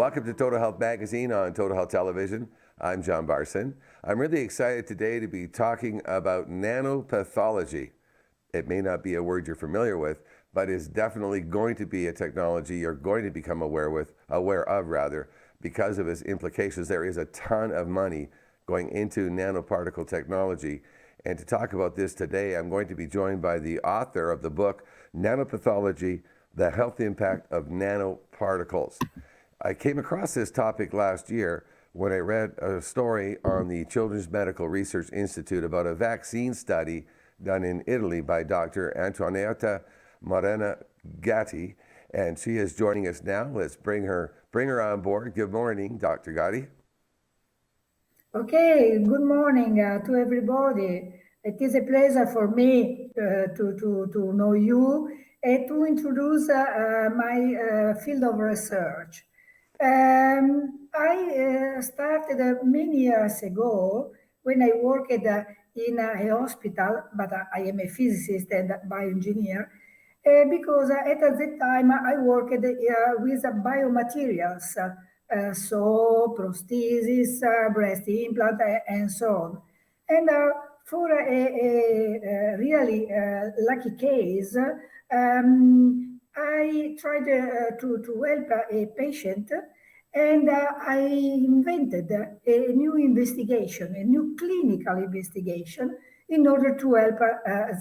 Welcome to Total Health Magazine on Total Health Television. I'm John Barson. I'm really excited today to be talking about nanopathology. It may not be a word you're familiar with, but is definitely going to be a technology you're going to become aware of, because of its implications. There is a ton of money going into nanoparticle technology. And to talk about this today, I'm going to be joined by the author of the book, Nanopathology, The Health Impact of Nanoparticles. I came across this topic last year when I read a story on the Children's Medical Research Institute about a vaccine study done in Italy by Dr. Antonietta Morena Gatti, and she is joining us now. Let's bring her on board. Good morning, Dr. Gatti. Okay, good morning to everybody. It is a pleasure for me to know you and to introduce my field of research. I started many years ago when I worked in a hospital, but I am a physicist and bioengineer, because at the time I worked with biomaterials, so prosthesis, breast implant, and so on. And for a really lucky case, I tried to help a patient, and I invented a new investigation, a new clinical investigation, in order to help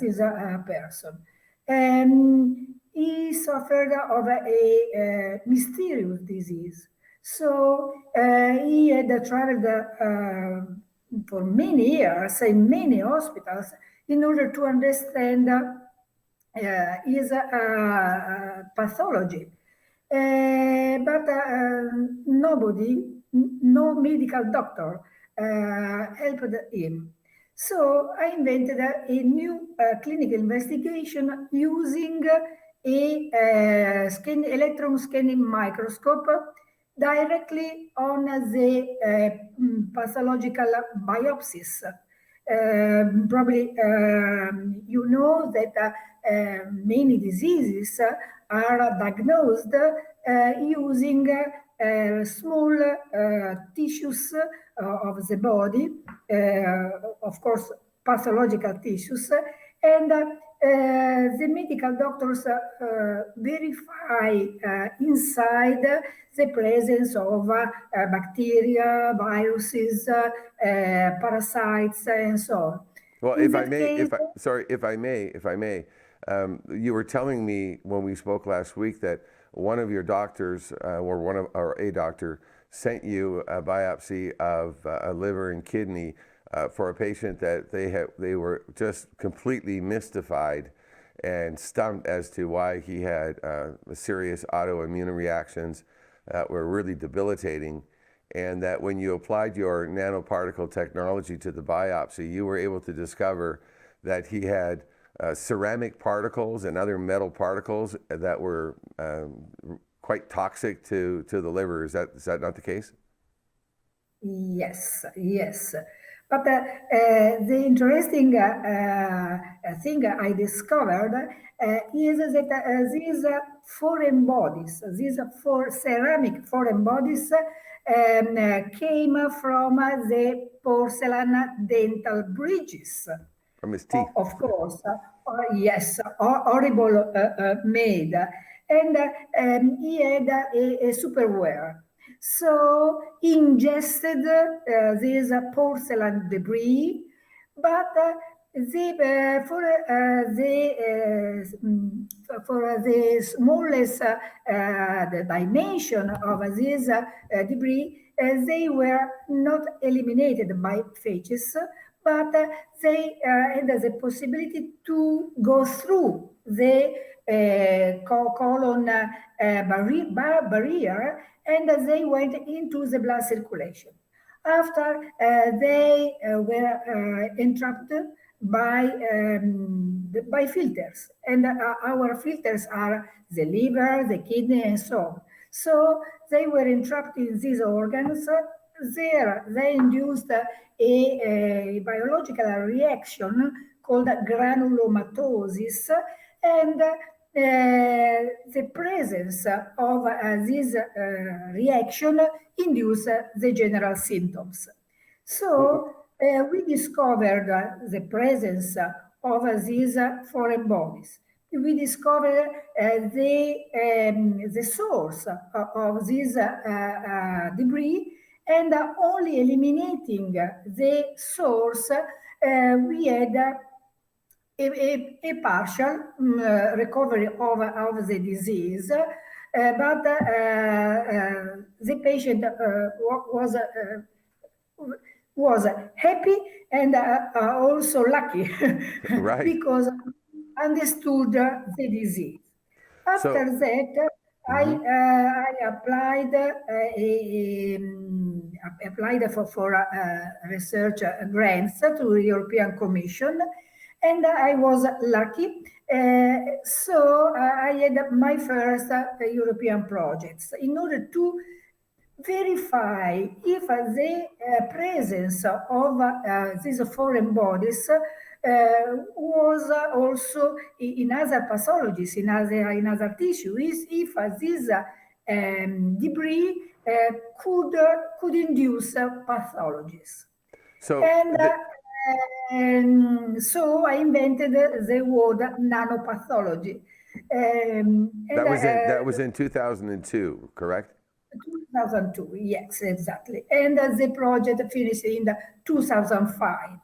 this person. He suffered of a mysterious disease. So he had traveled for many years in many hospitals in order to understand his pathology. But no medical doctor helped him. So I invented a new clinical investigation using a electron scanning microscope directly on the pathological biopsies. Probably you know that many diseases are diagnosed using small tissues of the body, of course, pathological tissues, and the medical doctors verify inside the presence of bacteria, viruses, parasites, and so on. Well, if I may, you were telling me when we spoke last week that one of your doctors, or a doctor, sent you a biopsy of a liver and kidney for a patient that they were just completely mystified and stumped as to why he had serious autoimmune reactions that were really debilitating, and that when you applied your nanoparticle technology to the biopsy, you were able to discover that he had ceramic particles and other metal particles that were quite toxic to the liver. Is that not the case? Yes. But the interesting thing I discovered is that these foreign bodies, these four ceramic foreign bodies, came from the porcelain dental bridges. From his teeth. Of course, yes, horrible made. And he had a superwear. So he ingested this porcelain debris, but for the smallest the dimension of this debris, they were not eliminated by phages, but they had the possibility to go through the colon barrier, and they went into the blood circulation. After they were entrapped by filters, and our filters are the liver, the kidney, and so on. So they were entrapped in these organs. There, they induced a biological reaction called granulomatosis, and the presence of this reaction induce the general symptoms. So we discovered the presence of these foreign bodies. We discovered the source of this debris, and only eliminating the source, we had a partial recovery of the disease, but the patient was happy and also lucky Right. because understood the disease. After that, I applied applied for research grants to the European Commission, and I was lucky. So I had my first European projects in order to verify if the presence of these foreign bodies was also in other pathologies, in other tissues, if this debris could induce pathologies. So, And so I invented the word nanopathology. that was in 2002, correct? 2002, yes, exactly. And the project finished in 2005.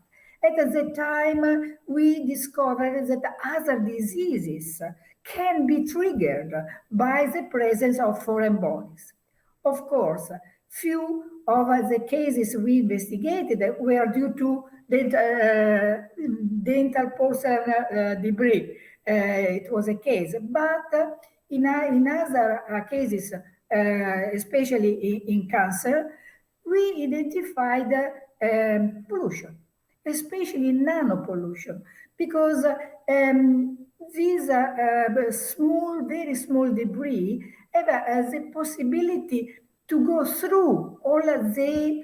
At the time, we discovered that other diseases can be triggered by the presence of foreign bodies. Of course, few of the cases we investigated were due to dental porcelain debris. It was a case, but in other cases, especially in cancer, we identified pollution, especially nanopollution, because these very small debris have the possibility to go through all the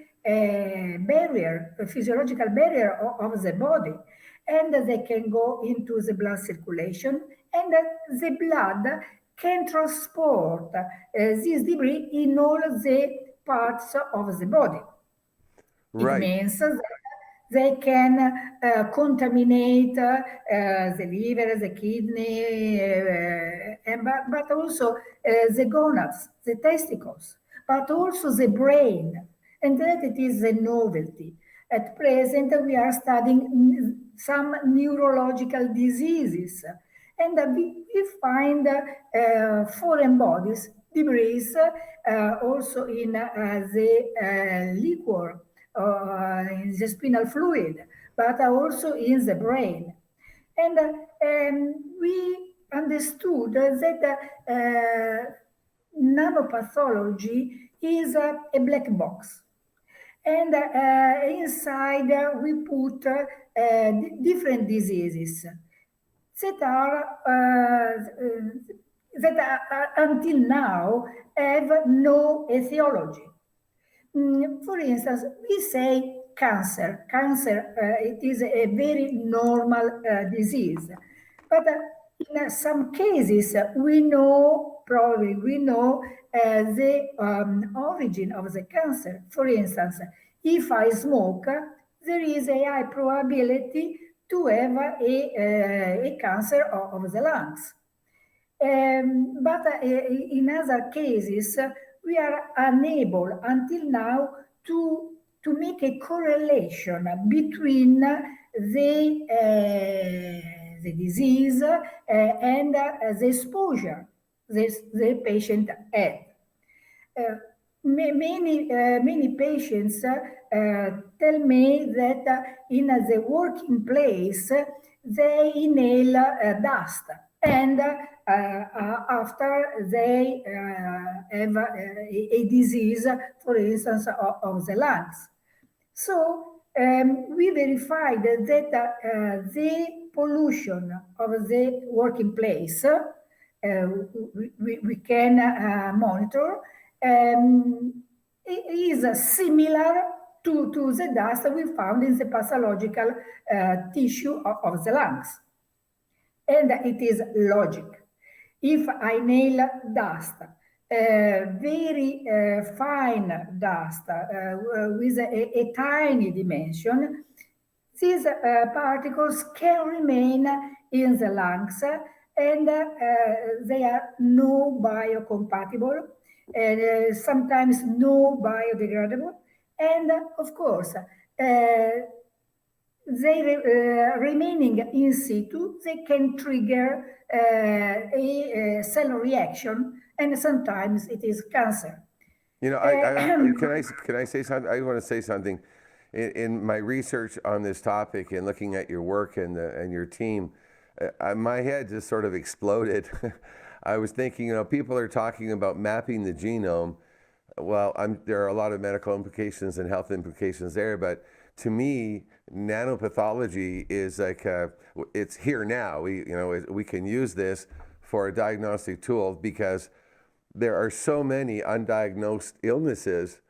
physiological barrier of the body, and they can go into the blood circulation, and the blood can transport this debris in all the parts of the body. Right. It means that they can contaminate the liver, the kidney, but also the gonads, the testicles, but also the brain. And that it is a novelty. At present, we are studying some neurological diseases, and we find foreign bodies, debris, also in the liquor, in the spinal fluid, but also in the brain. And we understood that nanopathology is a black box. And inside we put different diseases that are until now have no etiology. For instance, we say cancer. Cancer, it is a very normal disease. But in some cases, probably we know the origin of the cancer. For instance, if I smoke, there is a high probability to have a cancer of the lungs. But in other cases, we are unable until now to make a correlation between the disease and the exposure the patient had. Many patients tell me that in the working place they inhale dust, and after they have a disease, for instance, of the lungs. So we verified that the pollution of the working place we can monitor is similar to the dust we found in the pathological tissue of the lungs. And it is logic. If I nail dust, very fine dust with a tiny dimension, these particles can remain in the lungs and they are no biocompatible and sometimes no biodegradable. And of course, remaining in situ, they can trigger a cell reaction, and sometimes it is cancer. You know, Uh, can I say something? I want to say something. In my research on this topic and looking at your work and your team, my head just sort of exploded. I was thinking, people are talking about mapping the genome. Well, there are a lot of medical implications and health implications there, but to me, nanopathology is like it's here now. We can use this for a diagnostic tool because there are so many undiagnosed illnesses.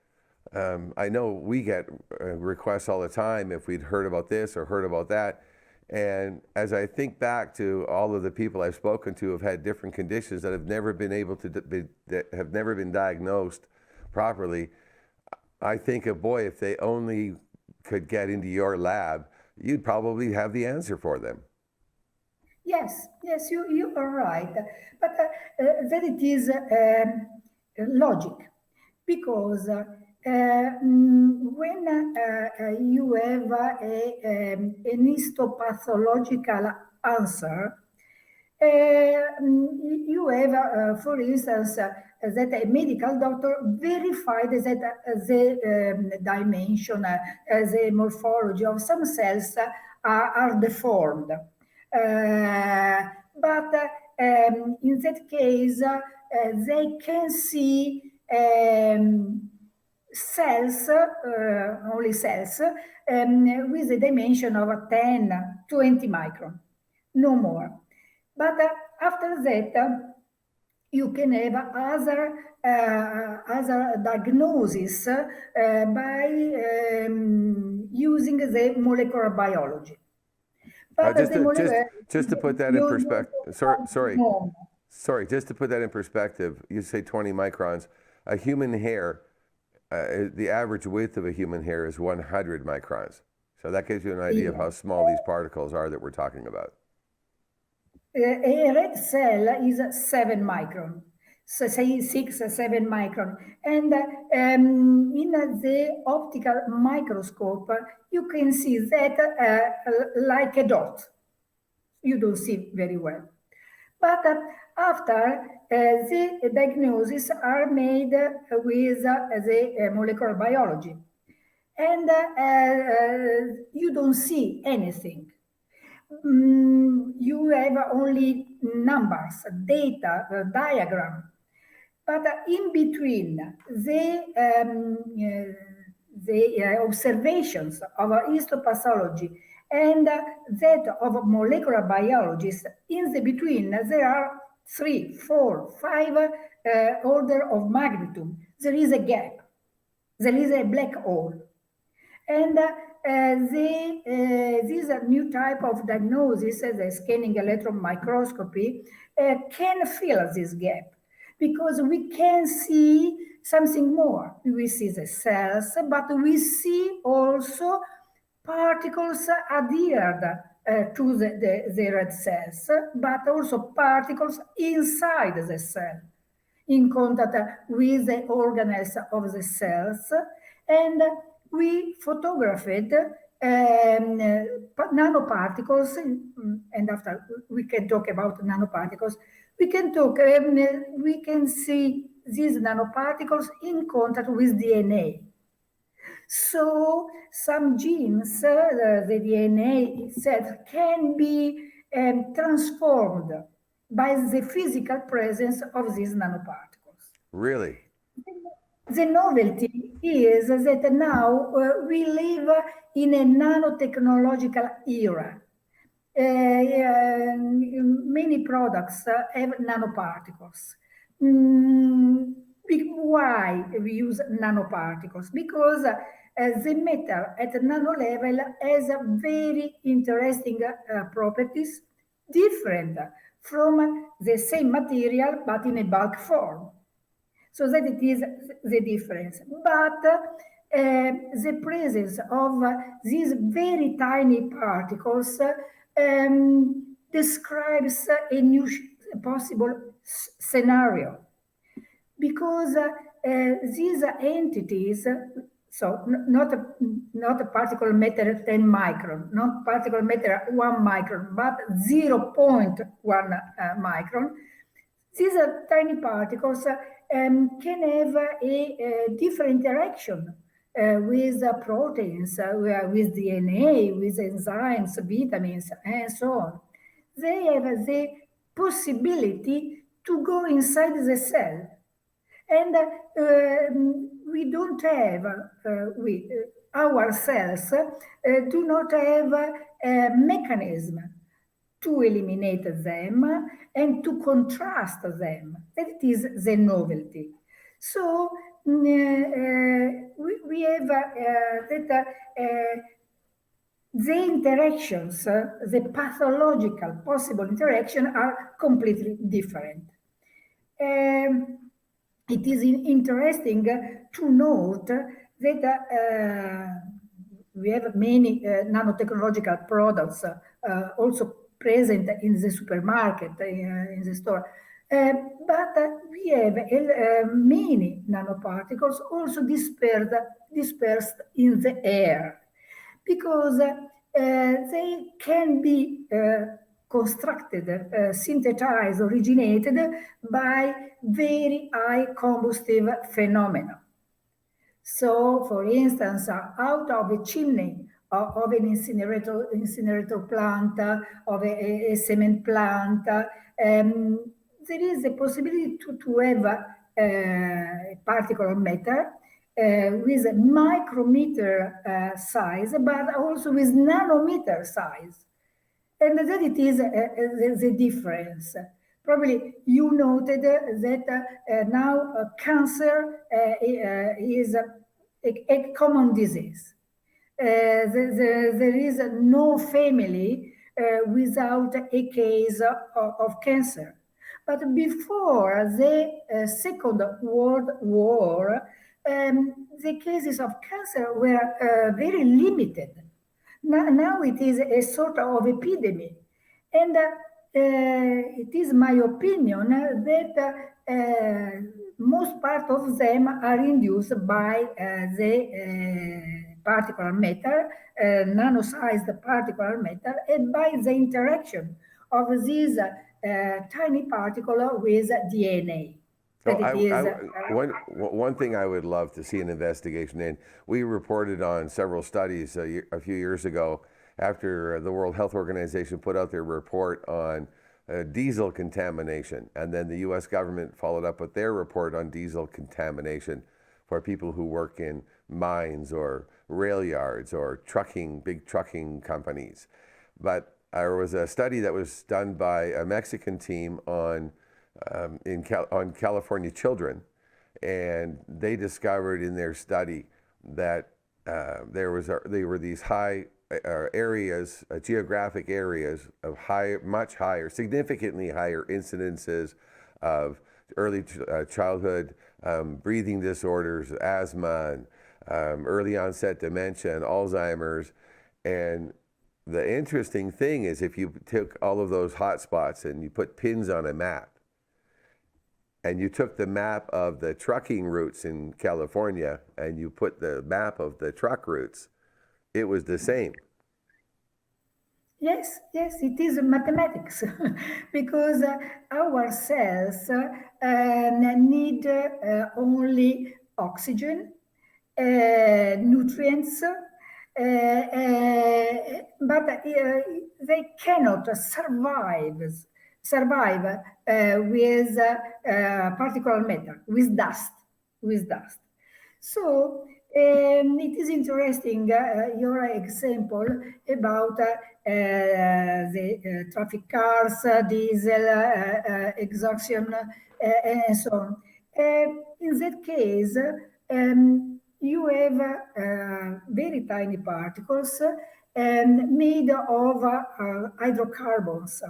I know we get requests all the time if we'd heard about this or heard about that. And as I think back to all of the people I've spoken to who have had different conditions that have never been able to that have never been diagnosed properly, I think of, boy, if they only could get into your lab, you'd probably have the answer for them. Yes, yes, you are right. But that it is logic because when you have an histopathological answer, you have, for instance, that a medical doctor verified that the dimension, the morphology of some cells are deformed. But in that case, they can see cells, only cells, with a dimension of 10, 20 micron, no more. But after that, you can have other diagnosis by using the molecular biology. But just to put that in perspective, sorry, just to put that in perspective, you say 20 microns. A human hair, the average width of a human hair is 100 microns. So that gives you an idea of how small these particles are that we're talking about. A red cell is 7 micron, so say 6 or 7 micron. And in the optical microscope, you can see that like a dot. You don't see very well. But after the diagnosis are made with the molecular biology, and you don't see anything. You have only numbers, data, diagram. But in between the observations of histopathology and that of molecular biologists, in the between there are 3, 4, 5 order of magnitude. There is a gap. There is a black hole. And this new type of diagnosis, the scanning electron microscopy, can fill this gap because we can see something more. We see the cells, but we see also particles adhered to the red cells, but also particles inside the cell in contact with the organelles of the cells. And we photographed nanoparticles, and after we can talk about nanoparticles, we can see these nanoparticles in contact with DNA. So some genes, the DNA itself, can be transformed by the physical presence of these nanoparticles. Really? The novelty is that now we live in a nanotechnological era. Many products have nanoparticles. Why we use nanoparticles? Because the metal at nano level has very interesting properties, different from the same material but in a bulk form. So that it is the difference. But the presence of these very tiny particles describes a new possible scenario, because these entities, so not a particle matter 10 micron, not particle matter 1 micron, but 0.1 micron, these tiny particles can have a different interaction with proteins, with DNA, with enzymes, vitamins, and so on. They have the possibility to go inside the cell. And we don't have, our cells do not have a mechanism to eliminate them and to contrast them. That is the novelty. So we have that the interactions, the pathological possible interaction are completely different. It is interesting to note that we have many nanotechnological products also present in the supermarket, in the store. But we have many nanoparticles also dispersed in the air, because they can be constructed, synthesized, originated by very high combustive phenomena. So, for instance, out of a chimney of an incinerator plant, of a cement plant, there is a possibility to have a particle matter with a micrometer size, but also with nanometer size. And that it is the difference. Probably you noted that now cancer is a common disease. There is no family without a case of cancer. But before the Second World War, the cases of cancer were very limited. Now it is a sort of epidemic. And it is my opinion that most part of them are induced by the particle matter, nano-sized particle matter, and by the interaction of these tiny particle with DNA. One thing I would love to see an investigation in, we reported on several studies a few years ago after the World Health Organization put out their report on diesel contamination, and then the US government followed up with their report on diesel contamination for people who work in mines or rail yards or big trucking companies. But there was a study that was done by a Mexican team on California children, and they discovered in their study that there were these high areas, geographic areas of much higher, significantly higher incidences of early childhood breathing disorders, asthma, and early onset dementia, and Alzheimer's. And the interesting thing is, if you took all of those hot spots and you put pins on a map, and you took the map of the trucking routes in California and you put the map of the truck routes, it was the same. Yes, it is mathematics, because our cells need only oxygen, nutrients, but they cannot survive with particle matter, with dust. So it is interesting your example about the traffic cars, diesel, exhaustion, and so on. In that case, you have very tiny particles made of hydrocarbons.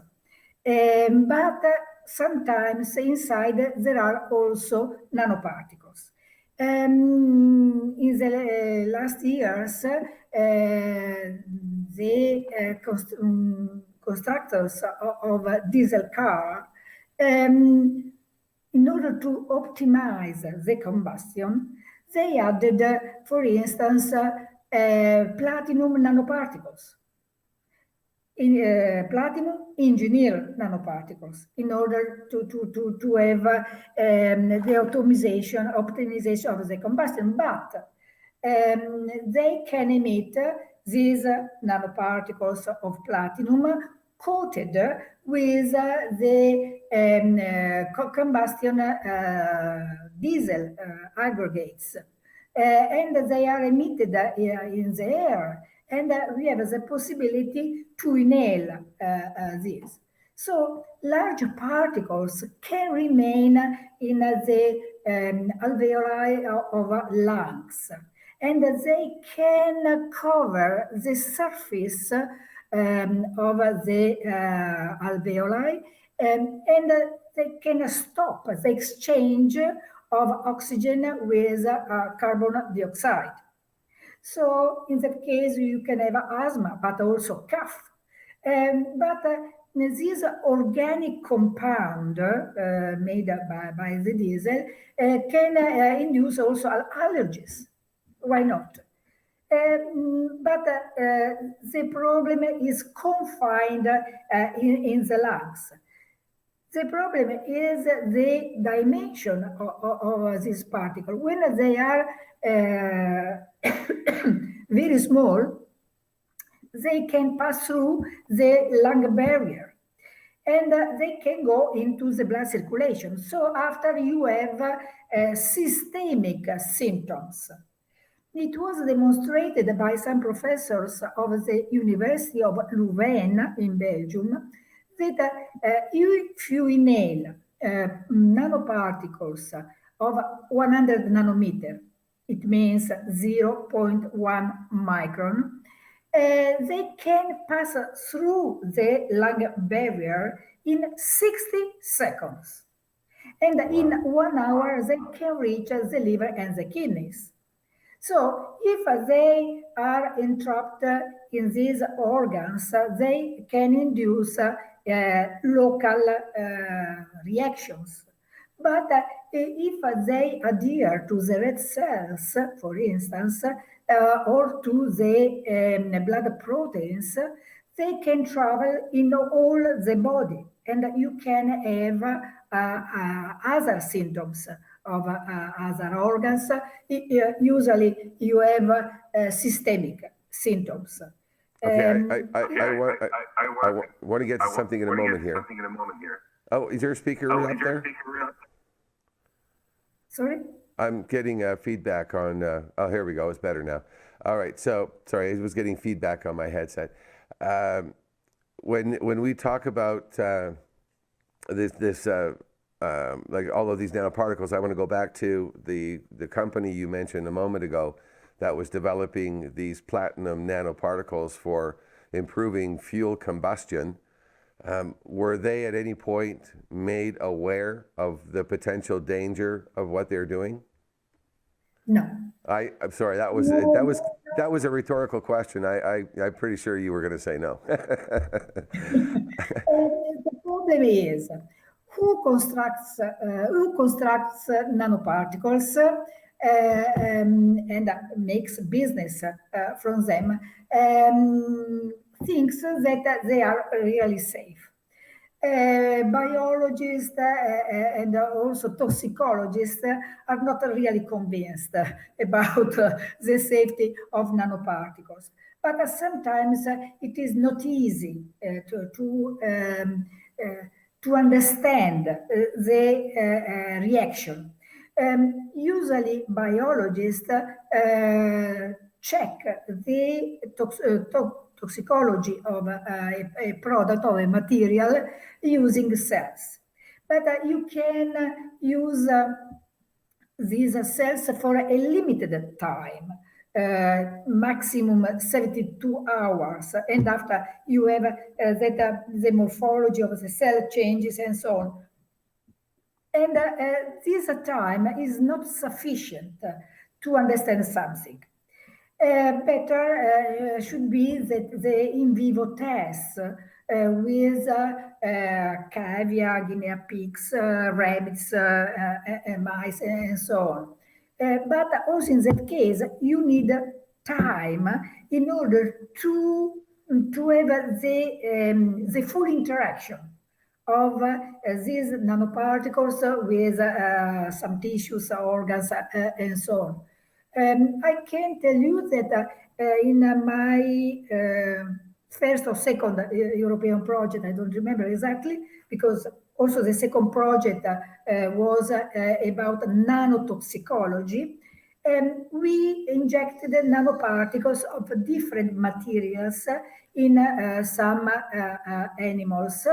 But sometimes inside there are also nanoparticles. In the last years, the constructors of a diesel car, in order to optimize the combustion, they added, for instance, platinum nanoparticles. Platinum engineered nanoparticles in order to have the optimization of the combustion, but they can emit these nanoparticles of platinum coated with the combustion diesel aggregates. And they are emitted in the air, and we have the possibility to inhale this. So large particles can remain in the alveoli of lungs, and they can cover the surface of the alveoli, and they can stop the exchange of oxygen with carbon dioxide. So in that case, you can have asthma, but also cough. But this organic compound made by the diesel can induce also allergies. Why not? But the problem is confined in the lungs. The problem is the dimension of this particle. When they are very small, they can pass through the lung barrier, and they can go into the blood circulation. So after you have systemic symptoms. It was demonstrated by some professors of the University of Leuven in Belgium that if you inhale nanoparticles of 100 nanometer, it means 0.1 micron, they can pass through the lung barrier in 60 seconds. And in 1 hour, they can reach the liver and the kidneys. So if they are entrapped in these organs, they can induce local reactions. But if they adhere to the red cells, for instance, or to the blood proteins, they can travel in all the body, and you can have other symptoms of other organs. Usually you have systemic symptoms. Okay, I want to get to something in a moment here. Oh, is there a speaker up there? Sorry? I'm getting feedback on, oh, here we go, it's better now. All right, so, sorry, I was getting feedback on my headset. When we talk about this like all of these nanoparticles, I want to go back to the company you mentioned a moment ago that was developing these platinum nanoparticles for improving fuel combustion. Were they at any point made aware of the potential danger of what they're doing? No. I'm sorry, that was a rhetorical question. I'm pretty sure you were going to say no. The problem is who constructs nanoparticles and makes business from them, thinks that they are really safe. Biologists and also toxicologists are not really convinced about the safety of nanoparticles. But sometimes it is not easy to understand the reaction. Usually biologists check the toxicology of a product or a material using cells. But you can use these cells for a limited time. maximum 72 hours, and after you have that the morphology of the cell changes and so on. And this time is not sufficient to understand something. Better should be that the in vivo tests with caviar, guinea pigs, rabbits, mice, and so on. But also in that case, you need time in order to have the full interaction of these nanoparticles with some tissues, organs, and so on. I can tell you that in my first or second European project, I don't remember exactly, because also the second project was about nanotoxicology. We injected nanoparticles of different materials in some animals,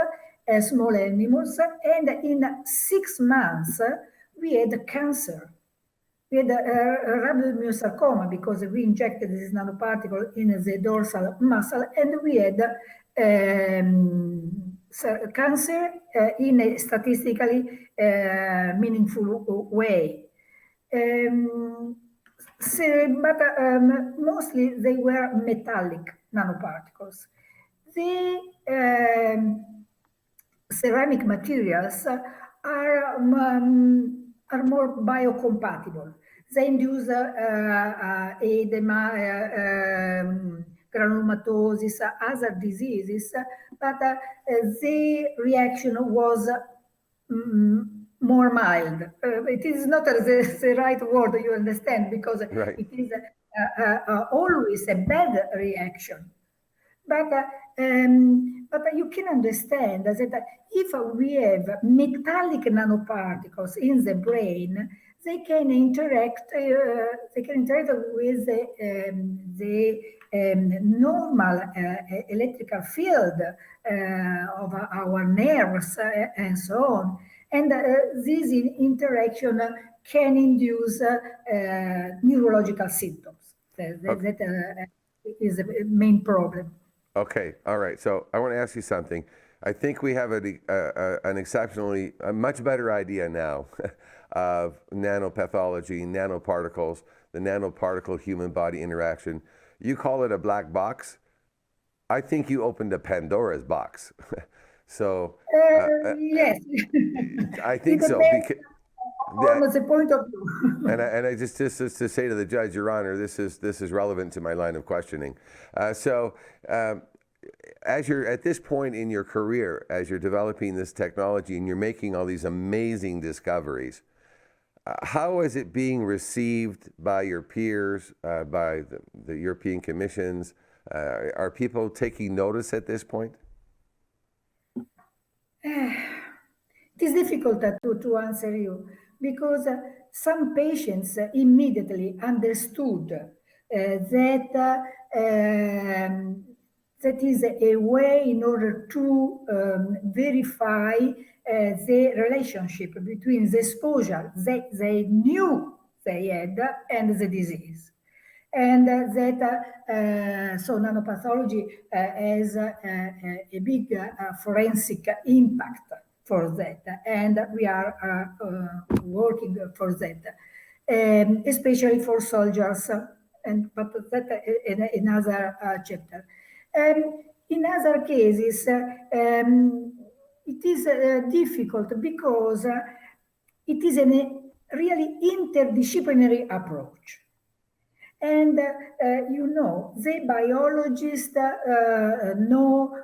small animals, and in 6 months we had cancer. We had a rhabdomyosarcoma because we injected this nanoparticle in the dorsal muscle, and we had cancer in a statistically meaningful way. But mostly they were metallic nanoparticles. The ceramic materials are more biocompatible. They induce edema, granulomatosis, other diseases, but the reaction was more mild. It is not the right word, you understand, because Right. it is always a bad reaction. But you can understand that if we have metallic nanoparticles in the brain, they can interact. They can interact with the normal electrical field of our nerves and so on. And this interaction can induce neurological symptoms. That is the main problem. Okay, all right. So I want to ask you something. I think we have a much better idea now of nanopathology, nanoparticles, the nanoparticle human body interaction. You call it a black box. I think you opened a Pandora's box. So yes, I think so. Because almost the point of view. and I just to say to the judge, Your Honor, this is relevant to my line of questioning. As you're at this point in your career, as you're developing this technology and you're making all these amazing discoveries, how is it being received by your peers, by the European commissions? Are people taking notice at this point? It is difficult to answer you because some patients immediately understood that that is a way in order to verify the relationship between the exposure that they knew they had and the disease. And so nanopathology has a big forensic impact for that, and we are working for that, especially for soldiers, but that in another chapter. In other cases, it is difficult because it is a really interdisciplinary approach. And the biologists know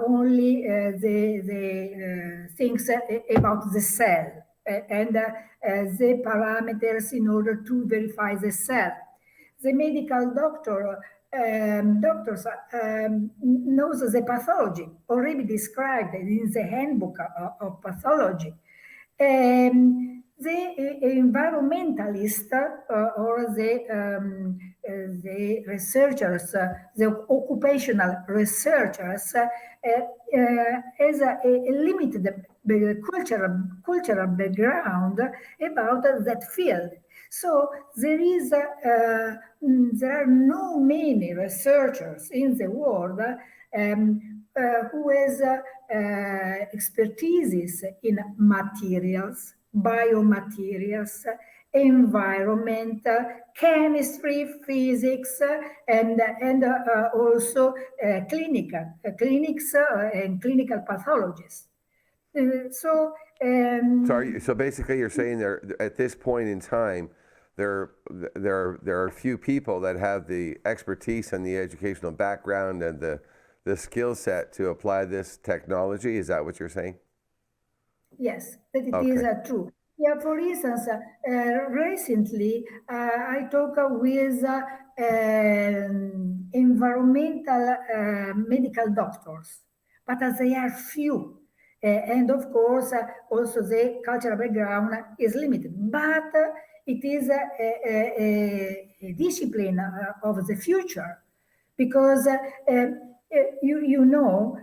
only the things about the cell and the parameters in order to verify the cell. The medical doctors knows the pathology already described in the handbook of pathology. The environmentalist or the researchers, the occupational researchers, has a limited cultural background about that field. So there are no many researchers in the world who has expertise in materials, biomaterials, environment, chemistry, physics, and also clinics and clinical pathologists. So basically, you're saying there at this point in time, there are few people that have the expertise and the educational background and the skill set to apply this technology. Is that what you're saying? Yes, that it is true. Yeah, for instance, recently I talked with environmental medical doctors, but they are few. And of course, also the cultural background is limited, but it is a discipline of the future because you know.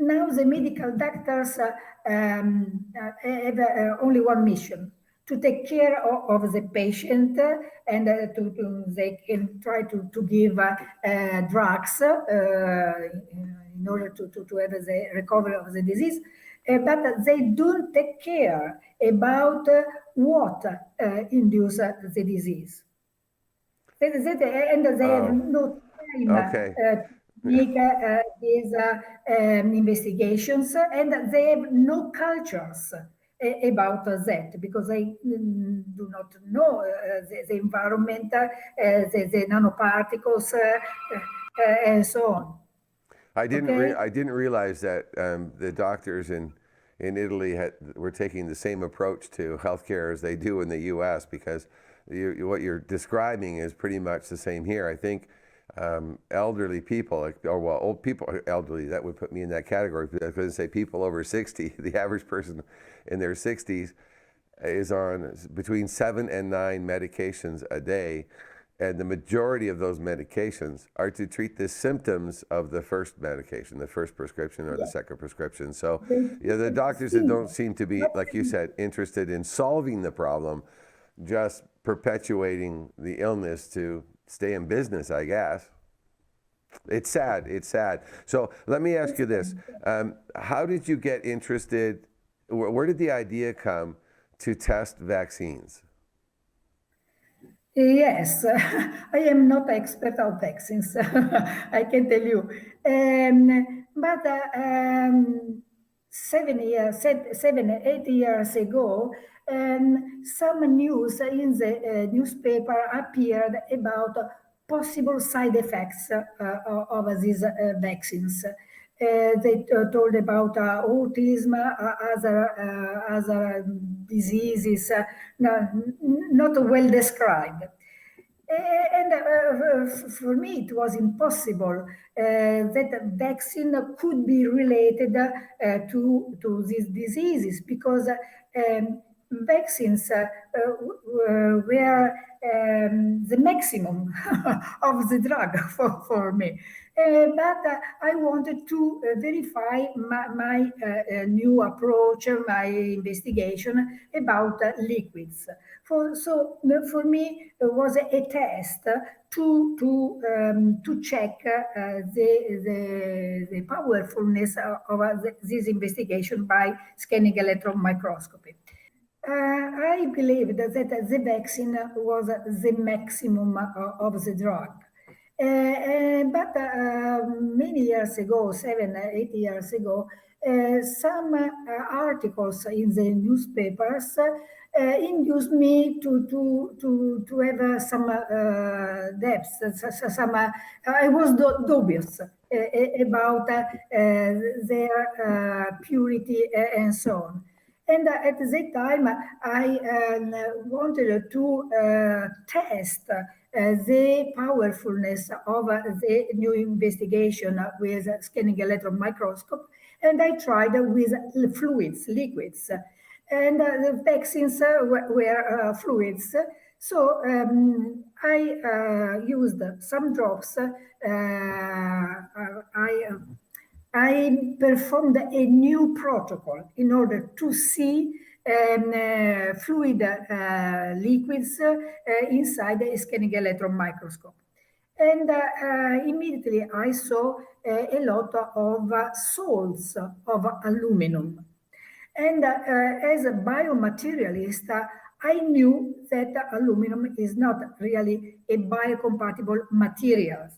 Now the medical doctors have only one mission: to take care of the patient and they can try to give drugs in order to have the recovery of the disease, but they don't take care about what induce the disease. And they have no time make these investigations, and they have no cultures about that because they do not know the environment, the nanoparticles, and so on. I didn't realize that the doctors in Italy were taking the same approach to healthcare as they do in the U.S. because what you're describing is pretty much the same here. I think elderly people, old people, elderly, that would put me in that category. I was going to say people over 60. The average person in their 60s is on between 7 and 9 medications a day. And the majority of those medications are to treat the symptoms of the first medication, the first prescription or the second prescription. So the doctors that don't seem to be, like you said, interested in solving the problem, just perpetuating the illness to stay in business, I guess. It's sad. It's sad. So let me ask you this. How did you get interested? Where did the idea come to test vaccines? Yes, I am not an expert on vaccines, I can tell you. But 8 years ago, some news in the newspaper appeared about possible side effects of these vaccines. They told about autism, other diseases, not well described. And for me, it was impossible that vaccine could be related to these diseases because vaccines were the maximum of the drug for me. But I wanted to verify my new approach, my investigation about liquids. So for me, it was a test to check the powerfulness of this investigation by scanning electron microscopy. I believe that the vaccine was the maximum of the drug. But many years ago, 7, 8 years ago, some articles in the newspapers induced me to have some depths. I was dubious about their purity and so on. And at that time, I wanted to test the powerfulness of the new investigation with scanning electron microscope, and I tried with fluids, liquids, and the vaccines were fluids. So I used some drops. I performed a new protocol in order to see fluid liquids inside the scanning electron microscope. And immediately I saw a lot of salts of aluminum. And as a biomaterialist, I knew that aluminum is not really a biocompatible material.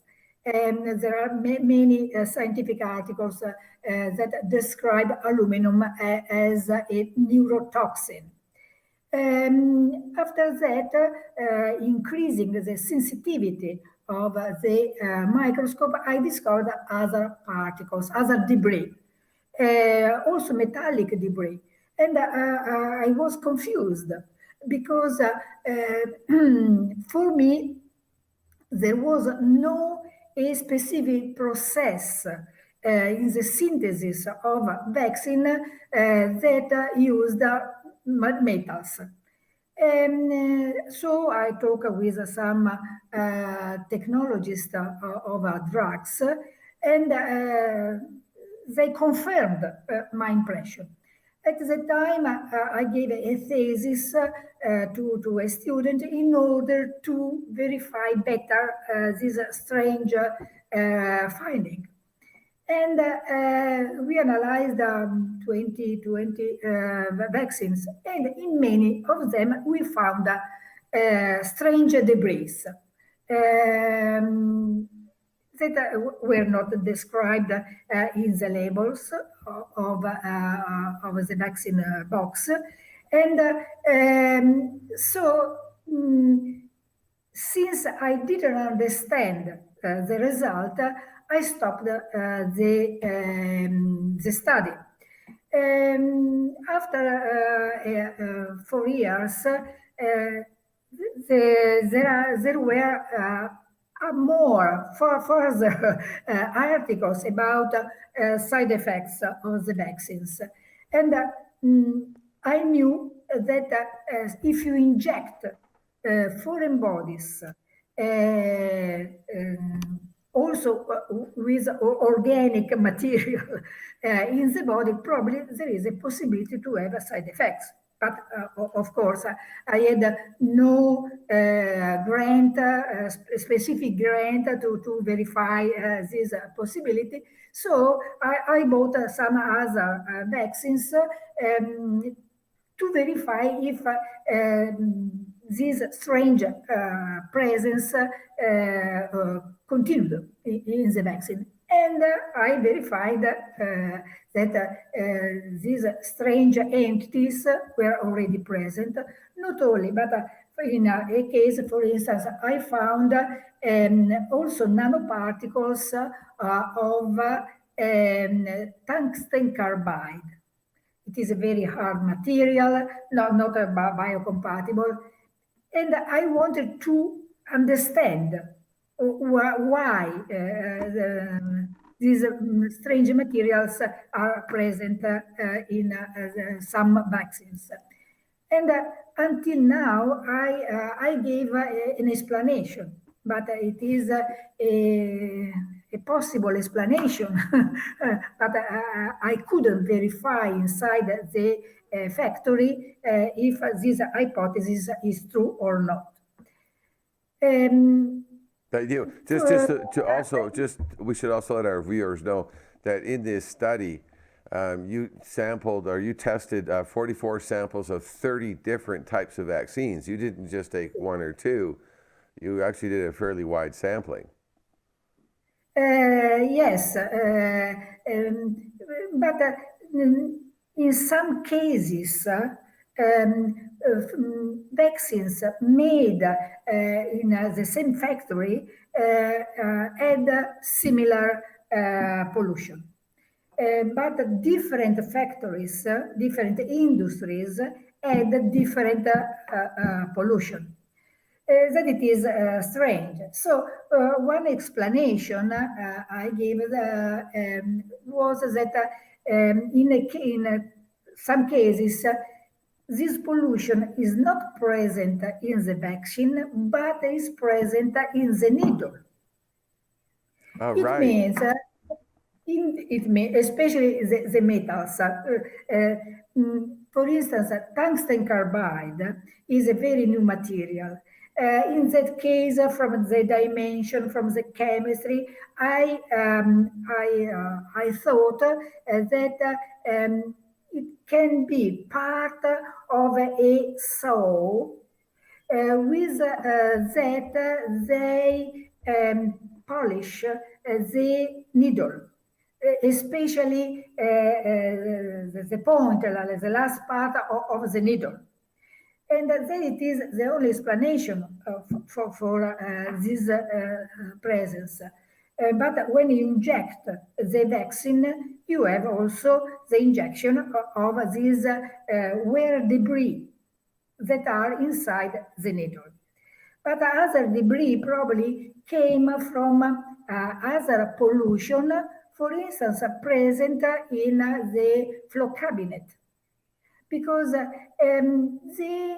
And there are many scientific articles that describe aluminum as a neurotoxin. After that, increasing the sensitivity of the microscope, I discovered other particles, other debris, also metallic debris. And I was confused because for me, there was no a specific process in the synthesis of vaccine that used metals. So I talked with some technologists of drugs, and they confirmed my impression. At the time, I gave a thesis to a student in order to verify better this strange finding. And we analyzed 20 vaccines, and in many of them we found strange debris that were not described in the labels of the vaccine box. And so, since I didn't understand the result, I stopped the study. After 4 years, there were further articles about side effects of the vaccines. And I knew that if you inject foreign bodies, also with organic material in the body, probably there is a possibility to have side effects. But of course, I had no specific grant to verify this possibility. So I bought some other vaccines to verify if this strange presence continued in the vaccine. And I verified that these strange entities were already present, not only, but in a case, for instance, I found also nanoparticles of tungsten carbide. It is a very hard material, not biocompatible. And I wanted to understand why these strange materials are present in some vaccines. And until now, I gave an explanation, but it is a possible explanation, but I couldn't verify inside the factory if this hypothesis is true or not. But we should also let our viewers know that in this study, you sampled or you tested 44 samples of 30 different types of vaccines. You didn't just take one or two. You actually did a fairly wide sampling. Yes, but in some cases, vaccines made in the same factory had similar pollution. But different factories, different industries had different pollution. That it is strange. So one explanation I gave was that in some cases, this pollution is not present in the vaccine, but is present in the needle. It means Especially the metals. For instance, tungsten carbide is a very new material. In that case, from the dimension, from the chemistry, I thought that it can be part of a saw with that they polish the needle, especially the point, the last part of the needle. And then it is the only explanation for this presence. But when you inject the vaccine, you have also the injection of these wear debris that are inside the needle. But other debris probably came from other pollution, for instance, present in the flow cabinet. Because the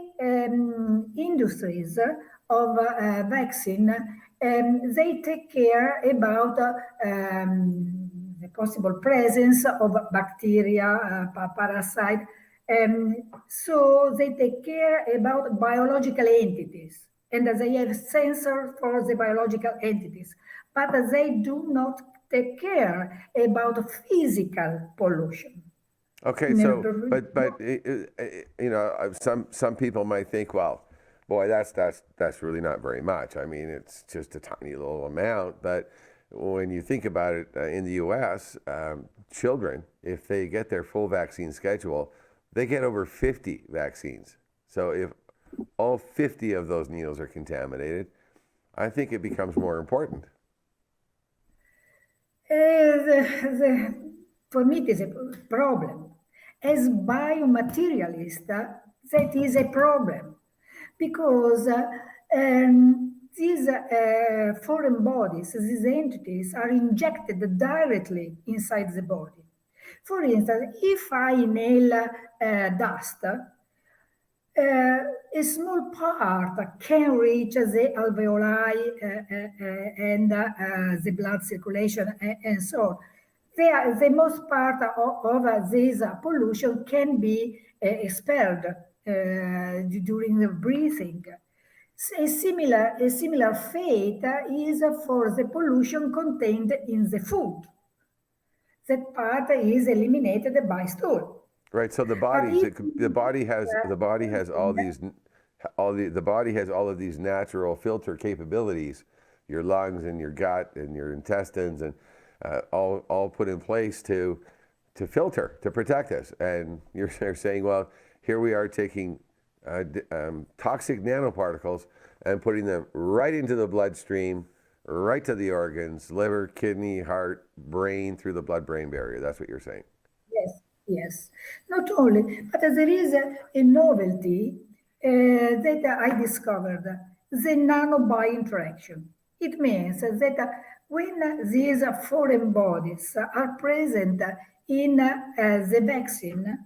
industries of vaccine, they take care about the possible presence of bacteria, parasite. So they take care about biological entities, and they have sensors for the biological entities, but they do not take care about physical pollution. Okay, so but you know, some people might think, well, boy, that's really not very much. I mean, it's just a tiny little amount. But when you think about it, in the U.S., children, if they get their full vaccine schedule, they get over 50 vaccines. So if all 50 of those needles are contaminated, I think it becomes more important. For me, it is a problem. As biomaterialist, that is a problem because these foreign bodies, these entities, are injected directly inside the body. For instance, if I inhale dust, a small part can reach the alveoli and the blood circulation and so on. The most part of this pollution can be expelled during the breathing. A similar fate is for the pollution contained in the food. That part is eliminated by stool. Right. So the body has all these the body has all of these natural filter capabilities, your lungs and your gut and your intestines, and all put in place to filter, to protect us. And you're saying, well, here we are taking toxic nanoparticles and putting them right into the bloodstream, right to the organs, liver, kidney, heart, brain, through the blood-brain barrier. That's what you're saying. Yes, yes. Not only, but there is a novelty that I discovered, the Nanobody Interaction. It means that when these foreign bodies are present in the vaccine,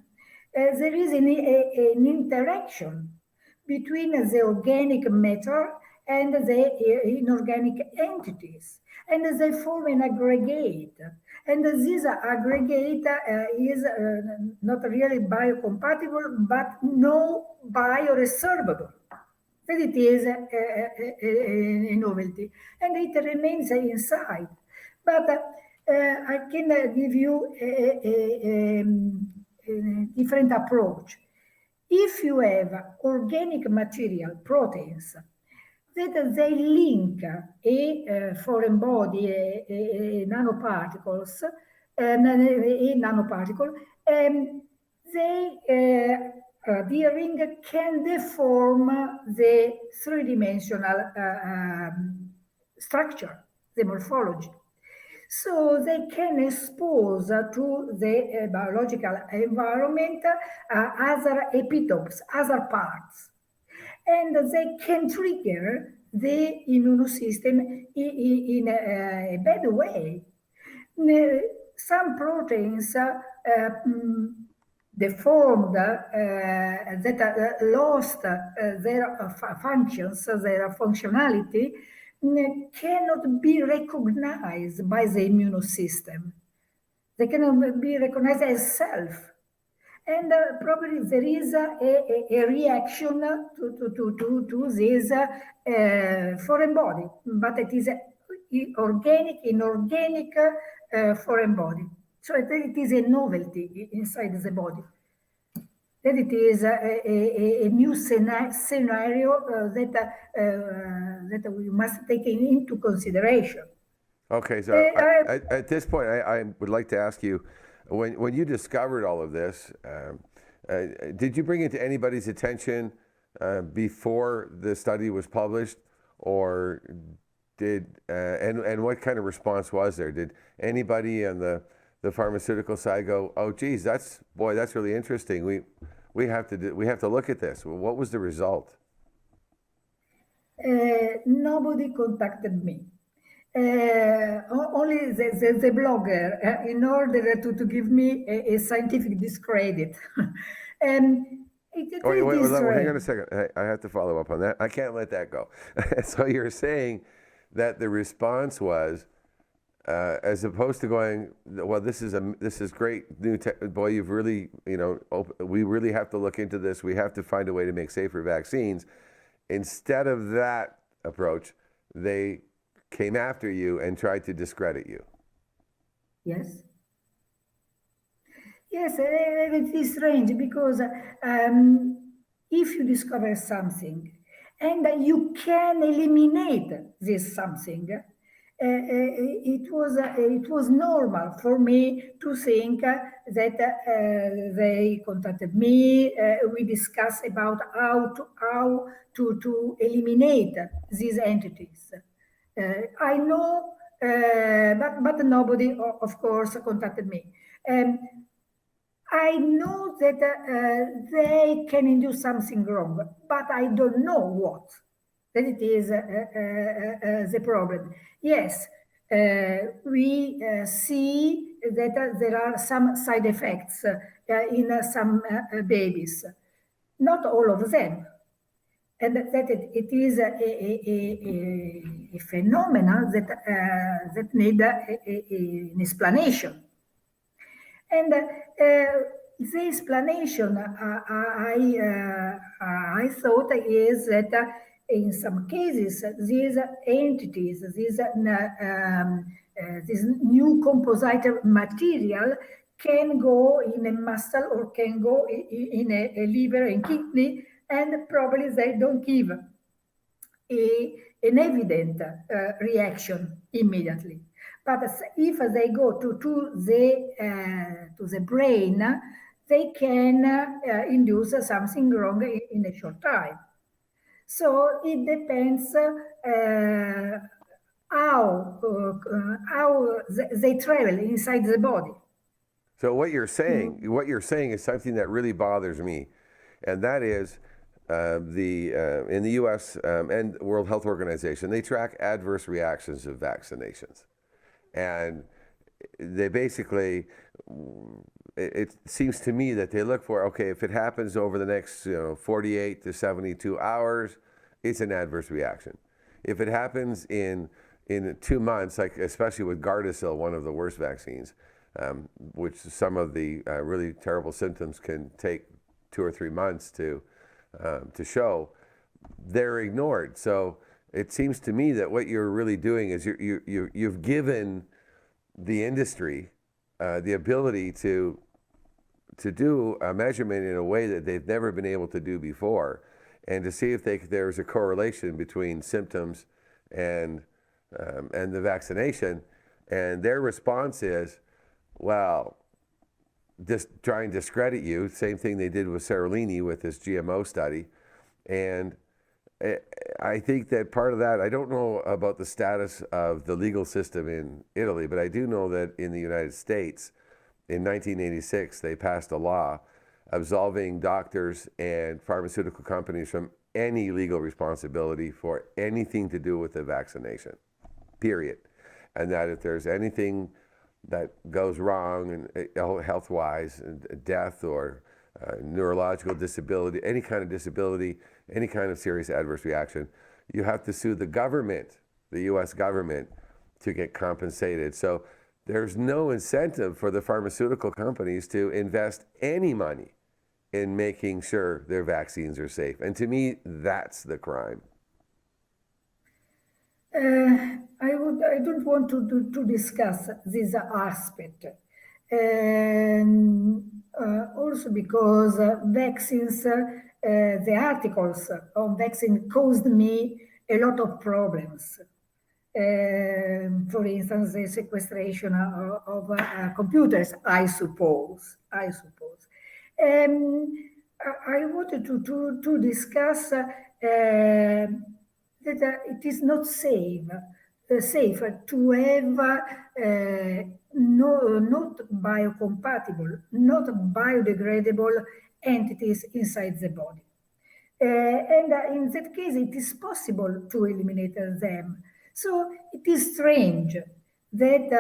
there is an interaction between the organic matter and the inorganic entities, and they form an aggregate. And this aggregate is not really biocompatible, but no bioresorbable. That it is a novelty, and it remains inside. But I can give you a different approach. If you have organic material, proteins, that they link a foreign body, a nanoparticles, a nanoparticle, the ring can deform the three-dimensional structure, the morphology. So they can expose to the biological environment other epitopes, other parts. And they can trigger the immune system in a bad way. Some proteins deformed, that lost their functions, their functionality, cannot be recognized by the immune system. They cannot be recognized as self. And probably there is a reaction to this foreign body, but it is organic, inorganic foreign body. So it is a novelty inside the body. That it is a new scenario that we must take into consideration. Okay, so at this point, I would like to ask you, when you discovered all of this, did you bring it to anybody's attention before the study was published, or and what kind of response was there? Did anybody on the pharmaceutical side go, "Oh, geez, that's really interesting. We have to look at this." What was the result? Nobody contacted me. Only the blogger, in order to give me a scientific discredit. It is Well, hang on a strange. second. I have to follow up on that. I can't let that go. So you're saying that the response was, as opposed to going, well, this is great new boy, you've really, we really have to look into this. We have to find a way to make safer vaccines. Instead of that approach, they came after you and tried to discredit you. Yes. Yes, it is strange because if you discover something and you can eliminate this something, it was normal for me to think that they contacted me. We discussed about how to eliminate these entities. I know, but nobody, of course, contacted me. Um, I know that they can induce something wrong, but I don't know what. That it is the problem. Yes, we see that there are some side effects in some babies, not all of them, and that it is a phenomenon that need an explanation. And the explanation I thought is that in some cases these entities, this new composite material can go in a muscle or can go in a liver and kidney, and probably they don't give an evident reaction immediately. But if they go to the brain, they can induce something wrong in a short time. So it depends how they travel inside the body. So what you're saying is something that really bothers me, and that is in the U.S. And World Health Organization, they track adverse reactions of vaccinations, and they basically, it seems to me that they look for, okay, if it happens over the next 48 to 72 hours, it's an adverse reaction. If it happens in 2 months, like especially with Gardasil, one of the worst vaccines, which some of the really terrible symptoms can take 2 or 3 months to show, they're ignored. So it seems to me that what you're really doing is you've given the industry the ability to do a measurement in a way that they've never been able to do before, and to see if there's a correlation between symptoms and the vaccination. And their response is, well, just try and discredit you. Same thing they did with Serolini with this GMO study. And I think that part of that, I don't know about the status of the legal system in Italy, but I do know that in the United States, in 1986, they passed a law absolving doctors and pharmaceutical companies from any legal responsibility for anything to do with the vaccination, period. And that if there's anything that goes wrong and health-wise, death or neurological disability, any kind of disability, any kind of serious adverse reaction, you have to sue the government, the U.S. government, to get compensated. So there's no incentive for the pharmaceutical companies to invest any money in making sure their vaccines are safe. And to me, that's the crime. I don't want to discuss this aspect. And also because vaccines, the articles on vaccine caused me a lot of problems. For instance, the sequestration of computers, I suppose. Um, I wanted to discuss that it is not safe to have not biocompatible, not biodegradable entities inside the body. And in that case, it is possible to eliminate them. So it is strange that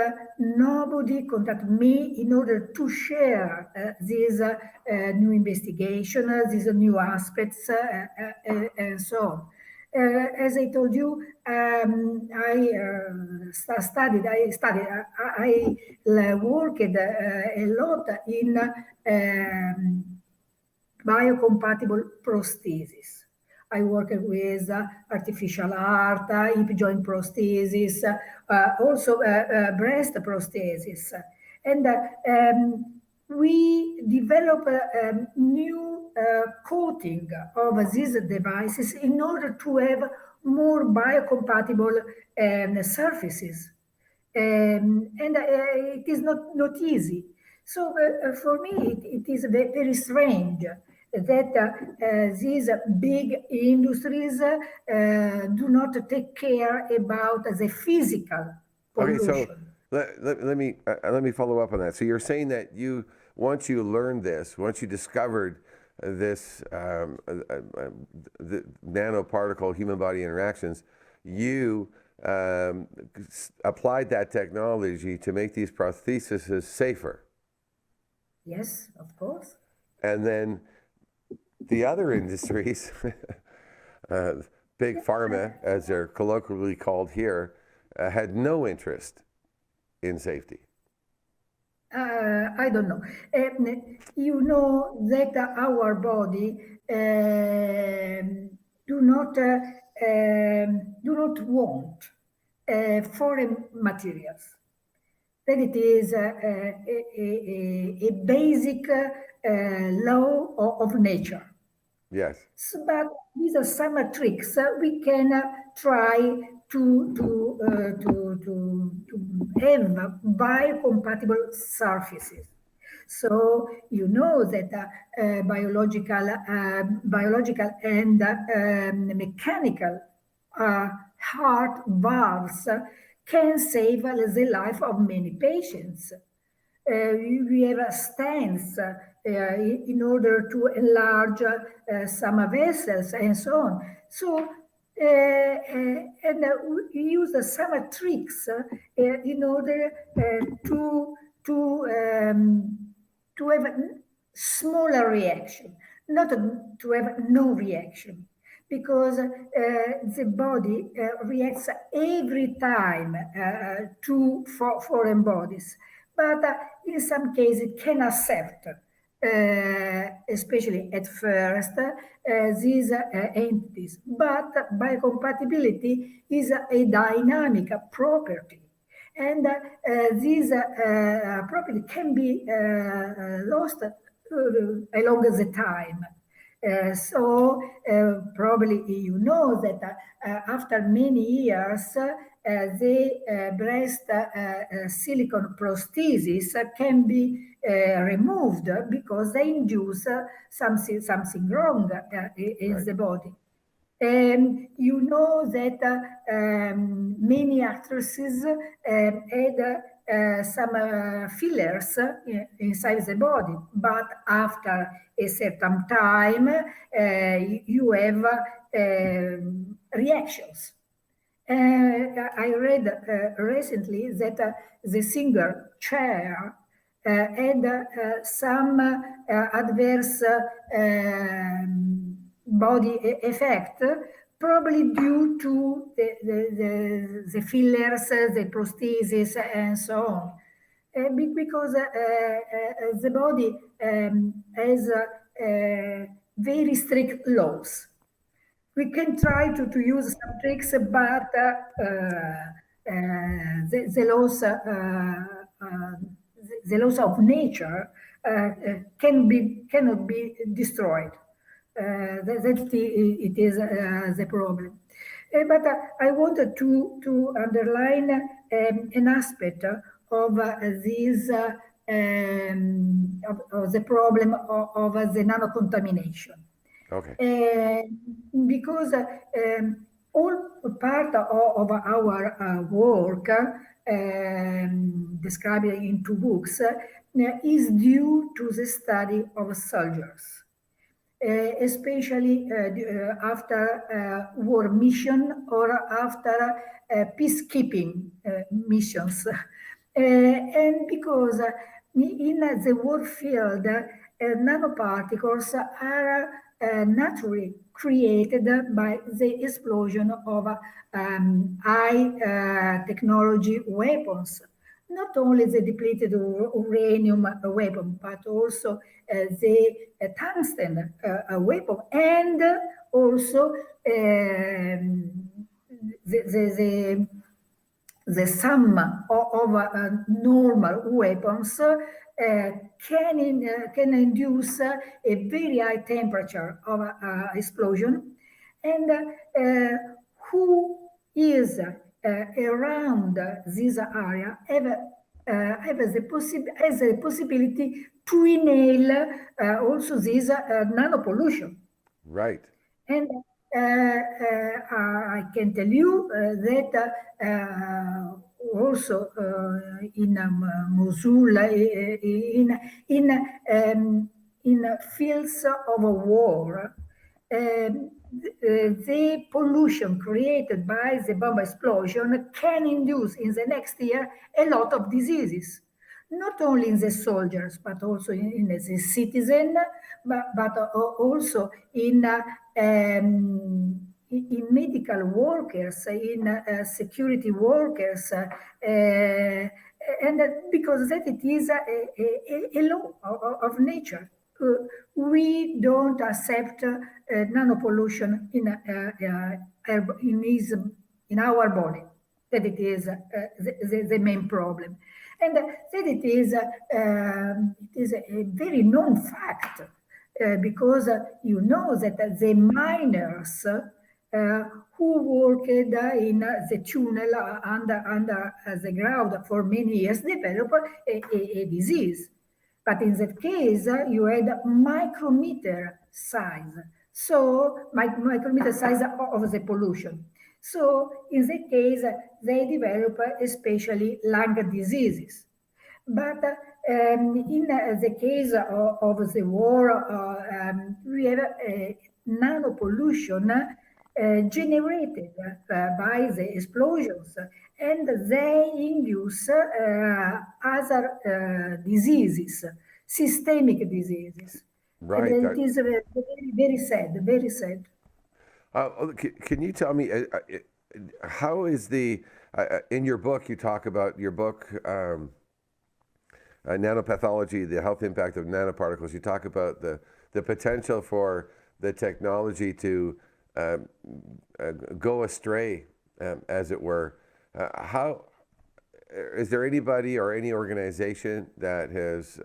nobody contacted me in order to share this new investigation, these new aspects, and so on. As I told you, I worked a lot in biocompatible prosthesis. I worked with artificial heart, hip joint prosthesis, also breast prosthesis. And we develop a new coating of these devices in order to have more biocompatible surfaces. And it is not easy. So for me, it is very strange that these big industries do not take care about the physical pollution. Okay, so let me follow up on that. So you're saying that once you learned this, once you discovered this the nanoparticle human body interactions, you applied that technology to make these prostheses safer. Yes, of course. And then the other industries, big pharma, as they're colloquially called here, had no interest in safety. I don't know. You know that our body do not want foreign materials. That it is a basic law of nature. Yes. So, but these are some tricks we can try to have biocompatible surfaces. So you know that biological and mechanical heart valves can save the life of many patients. We have stents in order to enlarge some vessels and so on. So, and we use some tricks in order to have a smaller reaction, not to have no reaction, because the body reacts every time to foreign bodies. But in some cases, it can accept, especially at first, these entities. But biocompatibility is a dynamic property. And this property can be lost along the time. Probably you know that after many years, the breast silicone prosthesis can be removed because they induce something wrong in the body. You know that many actresses had some fillers inside the body, but after a certain time, you have reactions. I read recently that the singer Cher had some adverse body effect, probably due to the fillers, the prosthesis, and so on. because the body has very strict laws. We can try to use some tricks, but the laws of nature cannot be destroyed. It is the problem. But I wanted to underline an aspect of this of the problem of the nanocontamination. Okay. Because all part of our work described in two books is due to the study of soldiers. Especially after war mission or after peacekeeping missions. And because in the war field, nanoparticles are naturally created by the explosion of high technology weapons. Not only the depleted uranium weapon, but also the tungsten weapon, and also the sum of normal weapons can induce a very high temperature of explosion, and who is around this area has the possibility to inhale also this nanopollution. Right. And I can tell you that also in Mosul, in fields of war, the pollution created by the bomb explosion can induce in the next year a lot of diseases, not only in the soldiers, but also in the citizen, but also in medical workers, in security workers, and because that it is a law of nature. We don't accept nanopollution in our body. That it is the main problem, and that it is a very known fact because you know that the miners who worked in the tunnel under the ground for many years developed a disease. But in that case, you had micrometer size. So, micrometer size of the pollution. So, in that case, they develop especially lung diseases. But in the case of the war, we have nanopollution generated by the explosions, and they induce other diseases, systemic diseases. Right. And it is very, very sad, very sad. Can you tell me how is in your book, you talk about your book, Nanopathology, the health impact of nanoparticles. You talk about the potential for the technology to go astray, as it were. How is there anybody or any organization that is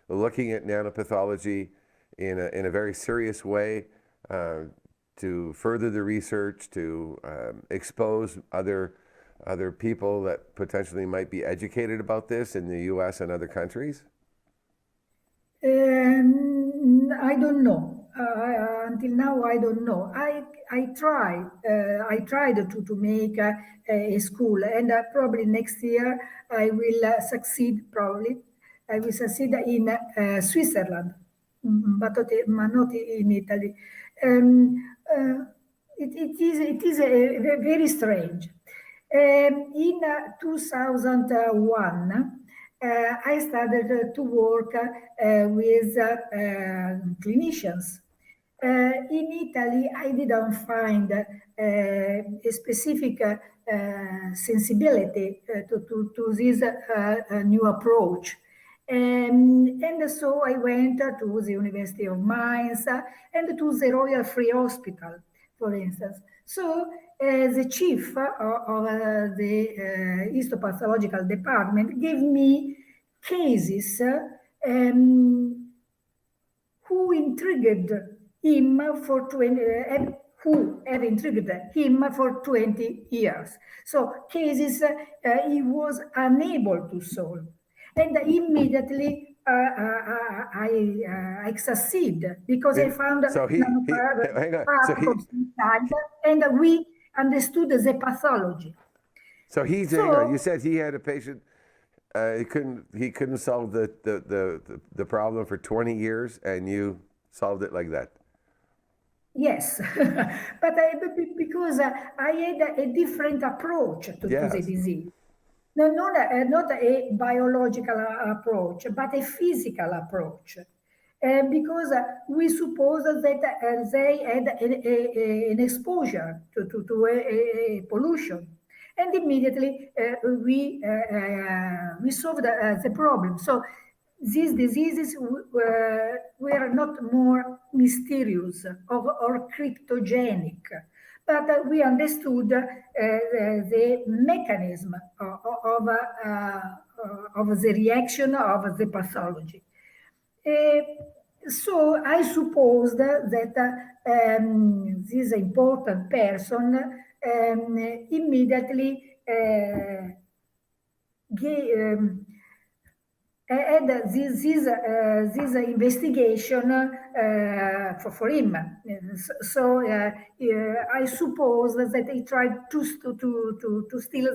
looking at nanopathology in a very serious way to further the research, to expose other people that potentially might be educated about this in the U.S. and other countries? I don't know. Until now, I don't know. I tried to make a school, and probably next year I will succeed. Probably I will succeed in Switzerland, but not in Italy. It is very strange. In 2001, I started to work with clinicians, In Italy, I didn't find a specific sensibility to this new approach. And so I went to the University of Mainz and to the Royal Free Hospital, for instance. So the chief of the histopathological department gave me cases who intrigued him for 20, who have intrigued him for 20 years. So cases he was unable to solve. And immediately I succeed because I found So hang on. nanoparticles inside and we understood the pathology. So hang on. You So said he had a patient. He couldn't solve the problem for 20 years, and you solved it like that. yes, because I had a different approach to the Yes. disease. No, not a biological approach, but a physical approach. Because we suppose that they had an exposure to a pollution. And immediately we solved the problem. So these diseases were not more mysterious or cryptogenic, but we understood the mechanism of the reaction of the pathology. Uh, so I suppose that this important person immediately and this investigation for him. So I suppose that he tried to steal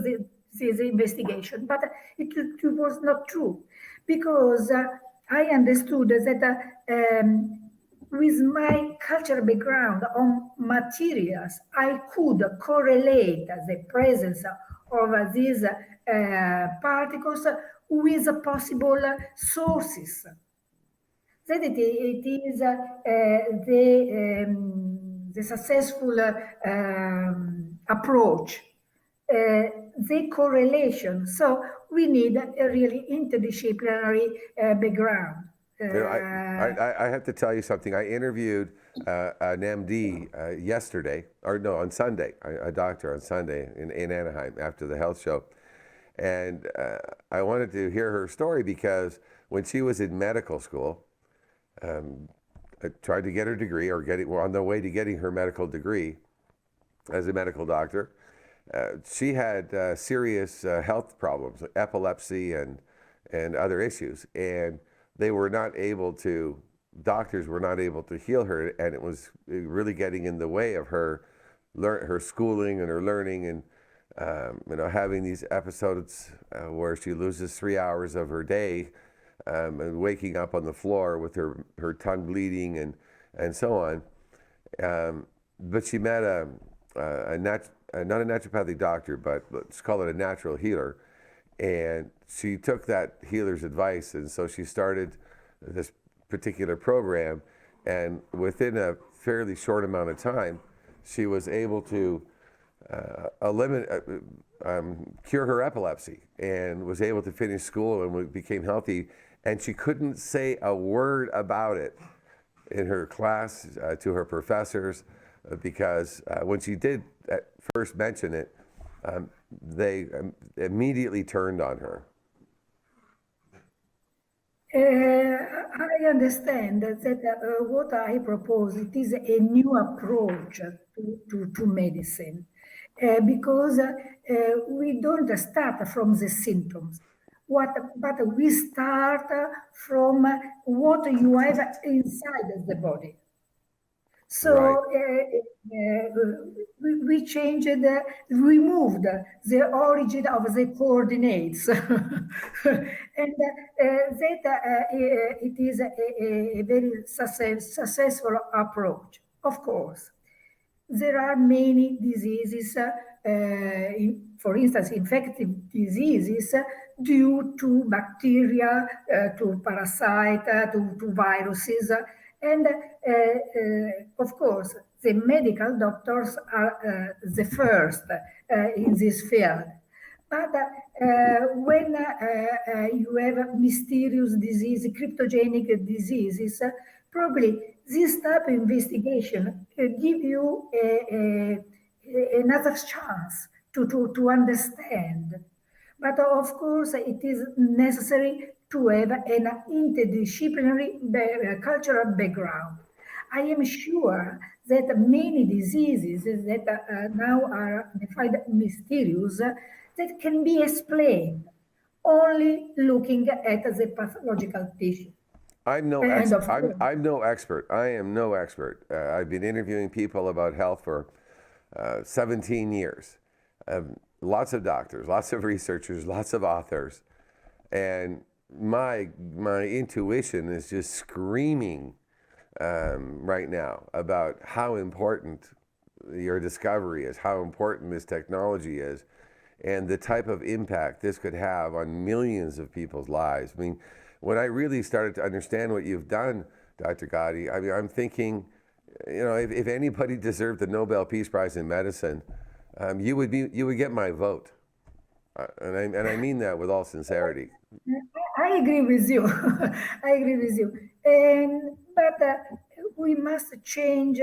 this investigation, but it was not true because I understood that with my cultural background on materials, I could correlate the presence of these particles with possible sources. That it is the successful approach, the correlation. So we need a really interdisciplinary background. I have to tell you something. I interviewed an MD yesterday, or no, on Sunday, a doctor on Sunday in Anaheim after the health show. And I wanted to hear her story because when she was in medical school, I tried to get her degree we're on the way to getting her medical degree as a medical doctor. She had serious health problems, like epilepsy and other issues. And doctors were not able to heal her, and it was really getting in the way of her schooling and her learning, and having these episodes where she loses 3 hours of her day, and waking up on the floor with her tongue bleeding and so on. But she met not a naturopathic doctor, but let's call it a natural healer. And she took that healer's advice, and so she started this particular program. And within a fairly short amount of time, she was able to cure her epilepsy and was able to finish school and became healthy. And she couldn't say a word about it in her class to her professors because when she did at first mention it, they immediately turned on her. I understand that what I propose it is a new approach to medicine because we don't start from the symptoms, but we start from what you have inside the body. So we changed, removed the origin of the coordinates, and that it is a very successful approach. Of course, there are many diseases, for instance, infective diseases due to bacteria, to parasite, to viruses. And of course, the medical doctors are the first in this field. But when you have mysterious disease, cryptogenic diseases, probably this type of investigation give you another chance to understand. But of course, it is necessary to have an interdisciplinary cultural background. I am sure that many diseases that now are defined mysterious that can be explained only looking at the pathological tissue. I'm no And ex- of I'm course, I'm no expert. I am no expert. I've been interviewing people about health for 17 years. Lots of doctors, lots of researchers, lots of authors, and my intuition is just screaming right now about how important your discovery is, how important this technology is, and the type of impact this could have on millions of people's lives. I mean, when I really started to understand what you've done, Dr. Gatti, I mean, I'm thinking, if anybody deserved the Nobel Peace Prize in medicine, you would get my vote, and I mean that with all sincerity. I agree with you. I agree with you. But we must change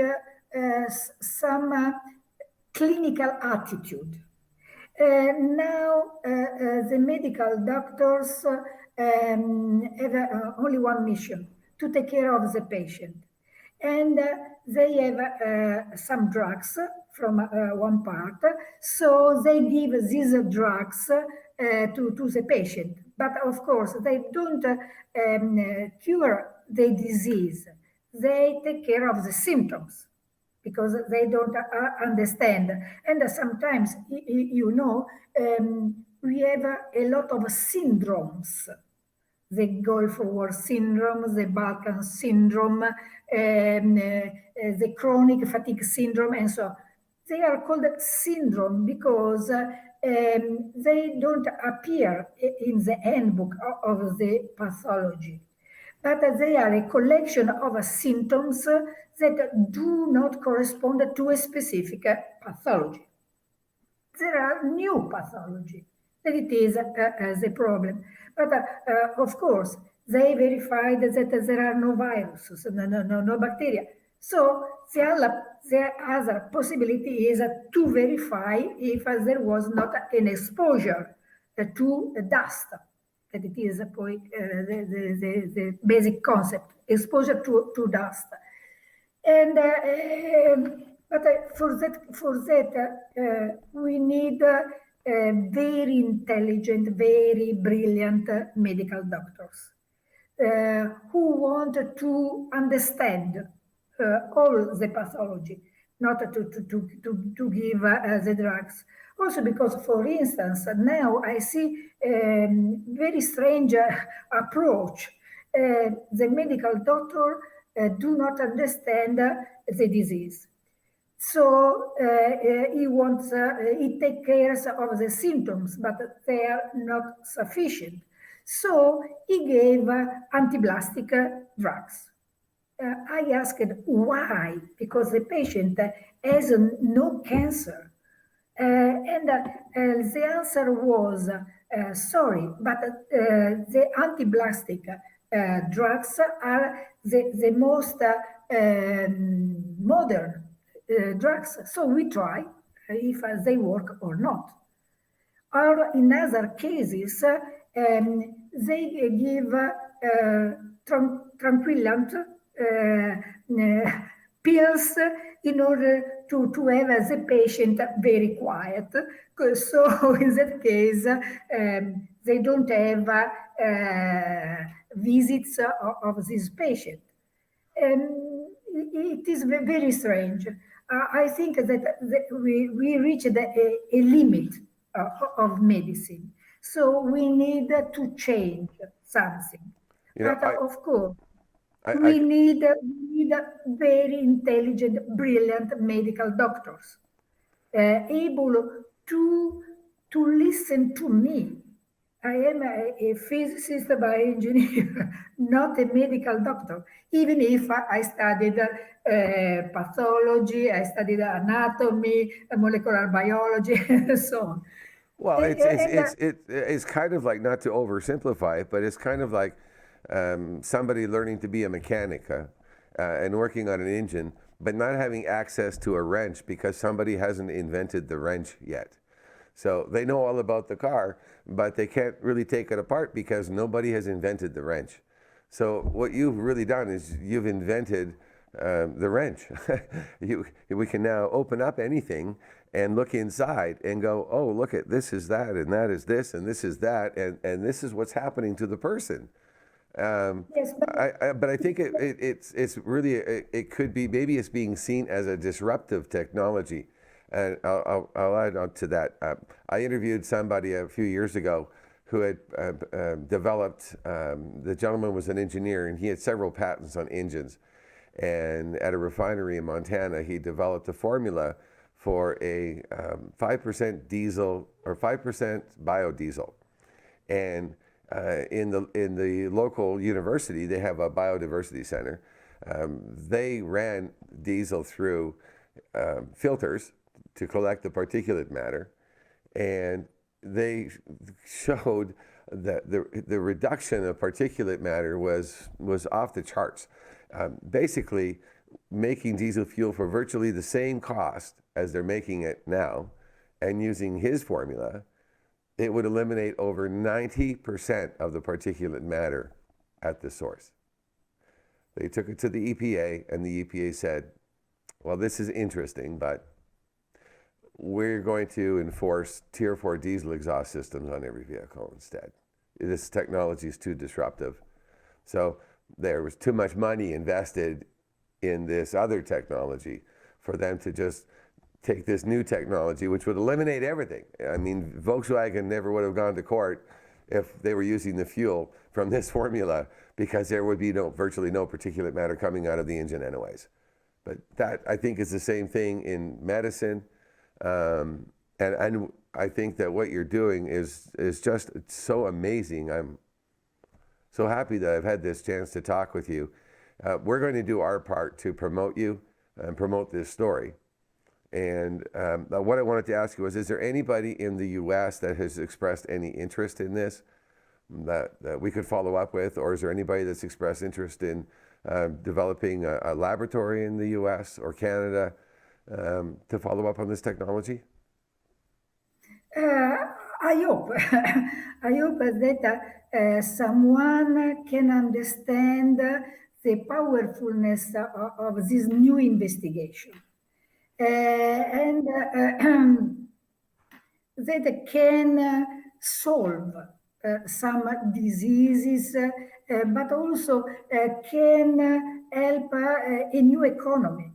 some clinical attitude. Now, the medical doctors have only one mission to take care of the patient. And they have some drugs from one part, so they give these drugs to the patient. But of course, they don't cure the disease, they take care of the symptoms because they don't understand. And sometimes, we have a lot of syndromes, the Gulf War syndrome, the Balkan syndrome, the chronic fatigue syndrome, and so on. They are called syndrome because they don't appear in the handbook of the pathology, but they are a collection of symptoms that do not correspond to a specific pathology. There are new pathology that it is the problem. But of course, they verified that there are no viruses, no bacteria. So the other possibility is to verify if there was not an exposure to dust. That it is the basic concept, exposure to dust. And but for that we need very intelligent, very brilliant medical doctors who want to understand all the pathology, not to give the drugs. Also because, for instance, now I see very strange approach. The medical doctor do not understand the disease. So he takes care of the symptoms, but they are not sufficient. So he gave antiblastic drugs. I asked why, because the patient has no cancer. And the answer was, sorry, but the antiblastic drugs are the most modern drugs. So we try if they work or not. Or in other cases, they give tranquillant pills in order to have the patient very quiet. So in that case, they don't have visits of this patient. It is very strange. I think that we reached a limit of medicine. So we need to change something. But of course, we need very intelligent, brilliant medical doctors able to listen to me I am a physicist by engineer, not a medical doctor. Even if I studied pathology, I studied anatomy, molecular biology, and so on. Well, And it's kind of like, not to oversimplify it, but it's kind of like somebody learning to be a mechanic and working on an engine, but not having access to a wrench because somebody hasn't invented the wrench yet. So they know all about the car, but they can't really take it apart because nobody has invented the wrench. So what you've really done is you've invented the wrench. We can now open up anything and look inside and go, oh, look at this is that, and that is this, and this is that, and this is what's happening to the person. yes, but But I think it's really, it could be, maybe it's being seen as a disruptive technology. And I'll add on to that. I interviewed somebody a few years ago who had developed, the gentleman was an engineer and he had several patents on engines. And at a refinery in Montana, he developed a formula for a 5% diesel or 5% biodiesel. And in the local university, they have a biodiversity center. They ran diesel through filters to collect the particulate matter, and they showed that the reduction of particulate matter was off the charts. Basically, making diesel fuel for virtually the same cost as they're making it now, and using his formula, it would eliminate over 90% of the particulate matter at the source. They took it to the EPA, and the EPA said, well, this is interesting, but we're going to enforce Tier 4 diesel exhaust systems on every vehicle instead. This technology is too disruptive. So there was too much money invested in this other technology for them to just take this new technology, which would eliminate everything. I mean, Volkswagen never would have gone to court if they were using the fuel from this formula, because there would be virtually no particulate matter coming out of the engine anyways. But that, I think, is the same thing in medicine. And I think that what you're doing is just so amazing. I'm so happy that I've had this chance to talk with you. We're going to do our part to promote you and promote this story. And what I wanted to ask you was, is there anybody in the U.S. that has expressed any interest in this that we could follow up with? Or is there anybody that's expressed interest in developing a laboratory in the U.S. or Canada to follow up on this technology? I hope, I hope that someone can understand the powerfulness of this new investigation. And that can solve some diseases, but also can help a new economy.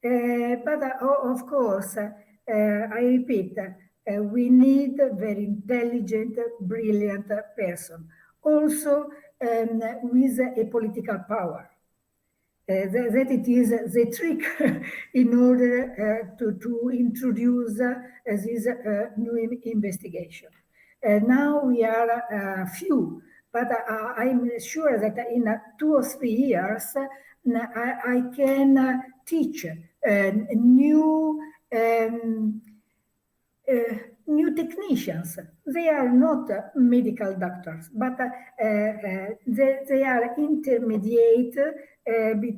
But of course, I repeat, we need a very intelligent, brilliant person, also with a political power. That it is the trick in order to introduce this new investigation. Now we are few, but I'm sure that in 2 or 3 years I can teach new new technicians. They are not medical doctors, but they are intermediate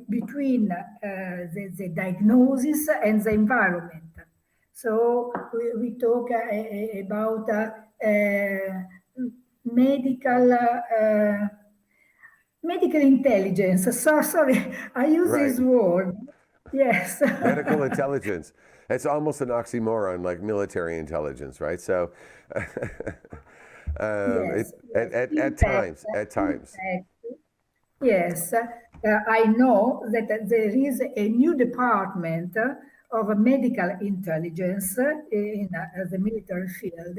between the diagnosis and the environment. So we talk about medical medical intelligence. So sorry, I use Right. this word. Yes. Medical intelligence. It's almost an oxymoron, like military intelligence, right? So, Yes, yes. at times, at times. Impact. Yes, I know that there is a new department of medical intelligence in the military field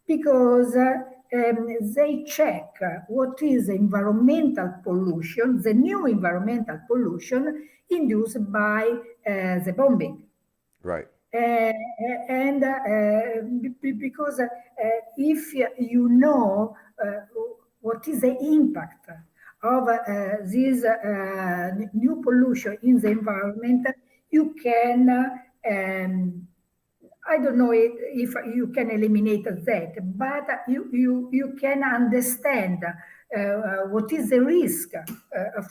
because they check what is environmental pollution, the new environmental pollution induced by the bombing. Right. Because if you know what is the impact of this new pollution in the environment, you can I don't know if you can eliminate that, but you can understand what is the risk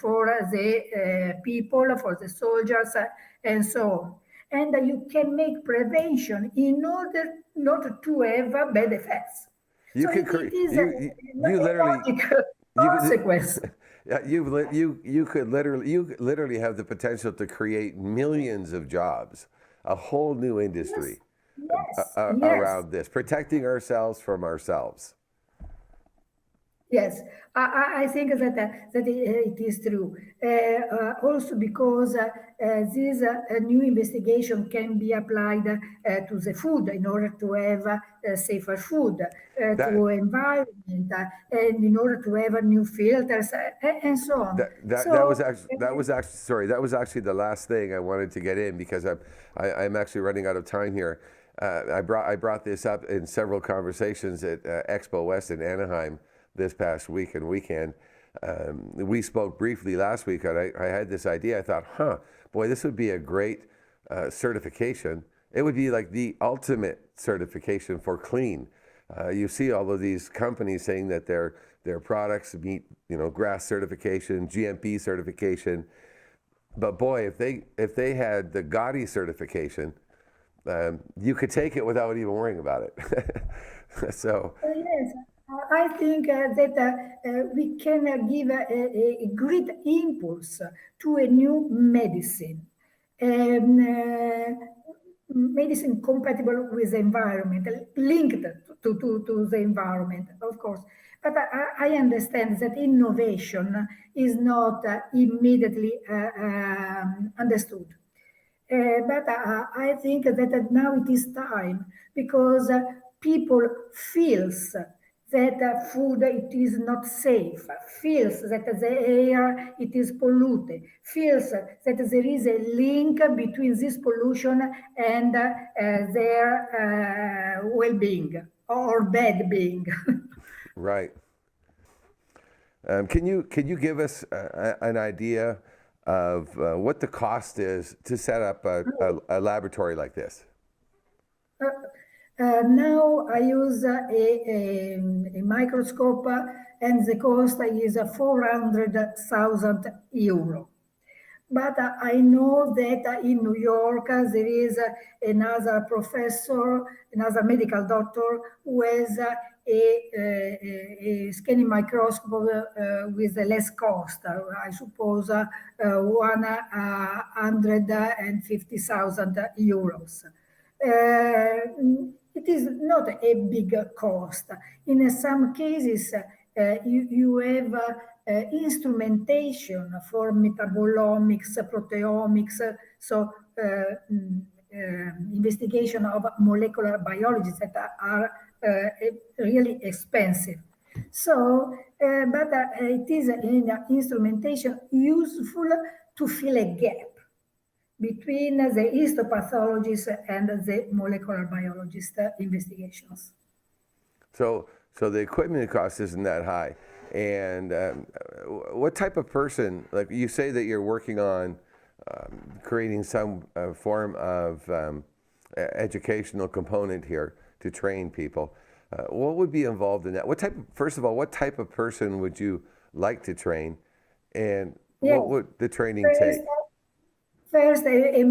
for the people, for the soldiers, and so on. And you can make prevention in order not to have bad effects. You So could it create is you a literally logical you consequence. yeah, you could literally have the potential to create millions of jobs, a whole new Yes, industry yes. around this, protecting ourselves from ourselves. Yes, I think that it is true. Also because this new investigation can be applied to the food in order to have safer food, That to environment, and in order to have new filters, and so on. So, that was actually the last thing I wanted to get in because I'm actually running out of time here. I brought this up in several conversations at Expo West in Anaheim this past week and weekend. We spoke briefly last week, and I had this idea. I thought, boy, this would be a great certification. It would be like the ultimate certification for clean. You see all of these companies saying that their products meet, GRAS certification, GMP certification. But boy, if they had the Gatti certification, you could take it without even worrying about it. So, yes, I think that we can give a great impulse to a new medicine. Medicine compatible with the environment, linked to the environment, of course. But I understand that innovation is not immediately understood. But I think that now it is time because people feels that food it is not safe, feels that the air it is polluted, feels that there is a link between this pollution and their well-being or bad being. right. Can you give us an idea of what the cost is to set up a laboratory like this? Now I use a microscope and the cost is 400,000 euro. But I know that in New York there is another professor, another medical doctor who has a scanning microscope with less cost. I suppose 150,000 euros. It is not a big cost. In some cases, you have instrumentation for metabolomics, proteomics, so investigation of molecular biology that are really expensive. So, but it is in instrumentation useful to fill a gap between the histopathologist and the molecular biologist investigations. So the equipment cost isn't that high. And what type of person, like you say that you're working on creating some form of educational component here to train people. What would be involved in that? First of all, what type of person would you like to train? And Yes. what would the training take? First, a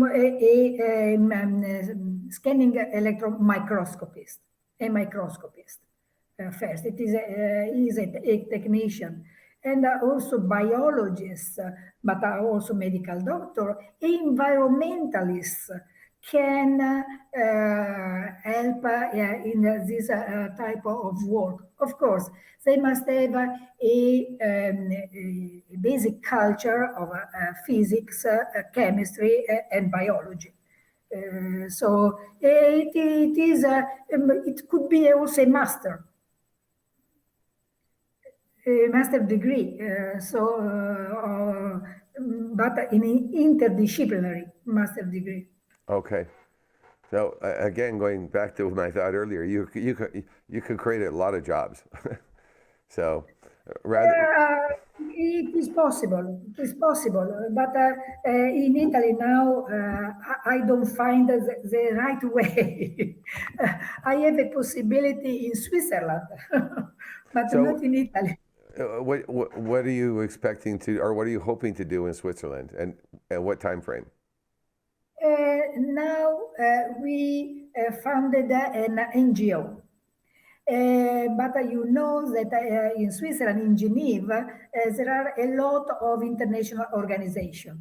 scanning electron microscopist, a microscopist. First, it is a technician, and also biologists, but also medical doctor, environmentalists can help in this type of work. Of course, they must have a basic culture of physics, chemistry, and biology. So it could be also a master degree. But in an interdisciplinary master degree. Okay. So again, going back to my thought earlier, you could create a lot of jobs. So rather, It is possible. It is possible. But in Italy now, I don't find the right way. I have a possibility in Switzerland, but not so in Italy. what are you expecting to, or what are you hoping to do in Switzerland, and what time frame? Now we founded an NGO. But you know that in Switzerland, in Geneva, there are a lot of international organizations.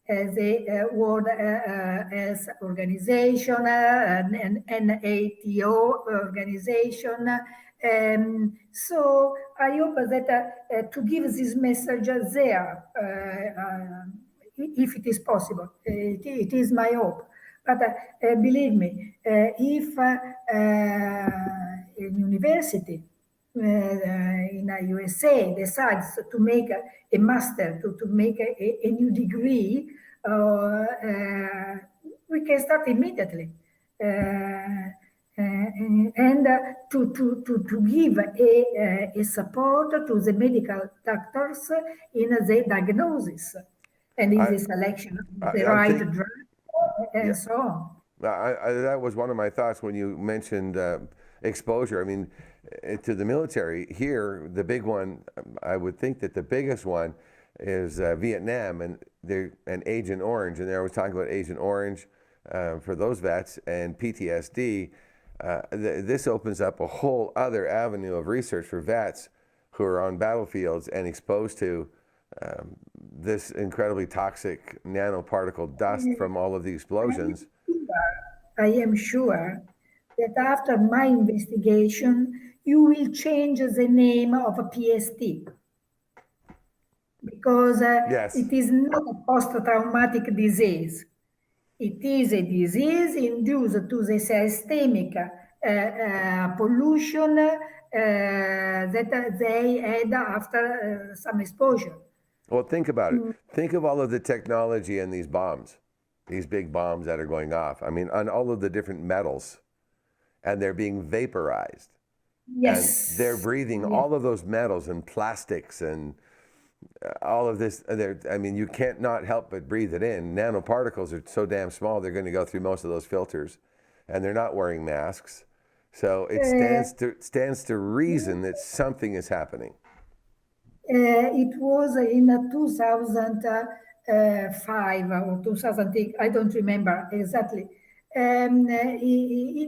The World Health Organization, and NATO organization. So I hope that to give this message there, if it is possible, it is my hope. But believe me, if a university in the USA decides to make a master, to make a new degree, we can start immediately. And to give a support to the medical doctors in the diagnosis and in I, the selection of the I'm right think, drug yeah. and so on. That was one of my thoughts when you mentioned exposure. I mean, to the military here, the big one, I would think that the biggest one is Vietnam and Agent Orange. And there I was talking about Agent Orange for those vets and PTSD. This opens up a whole other avenue of research for vets who are on battlefields and exposed to this incredibly toxic nanoparticle dust from all of the explosions. I am sure that after my investigation, you will change the name of a PST because Yes. it is not a post-traumatic disease. It is a disease induced to the systemic pollution that they had after some exposure. Well, think about it. Think of all of the technology in these bombs, these big bombs that are going off. I mean, on all of the different metals, and they're being vaporized. And they're Yes. breathing Yes. all of those metals and plastics and all of this. I mean, you can't not help but breathe it in. Nanoparticles are so damn small, they're going to go through most of those filters, and they're not wearing masks. So it Uh, stands to reason that something is happening. It was in 2005 or 2008, I don't remember exactly. In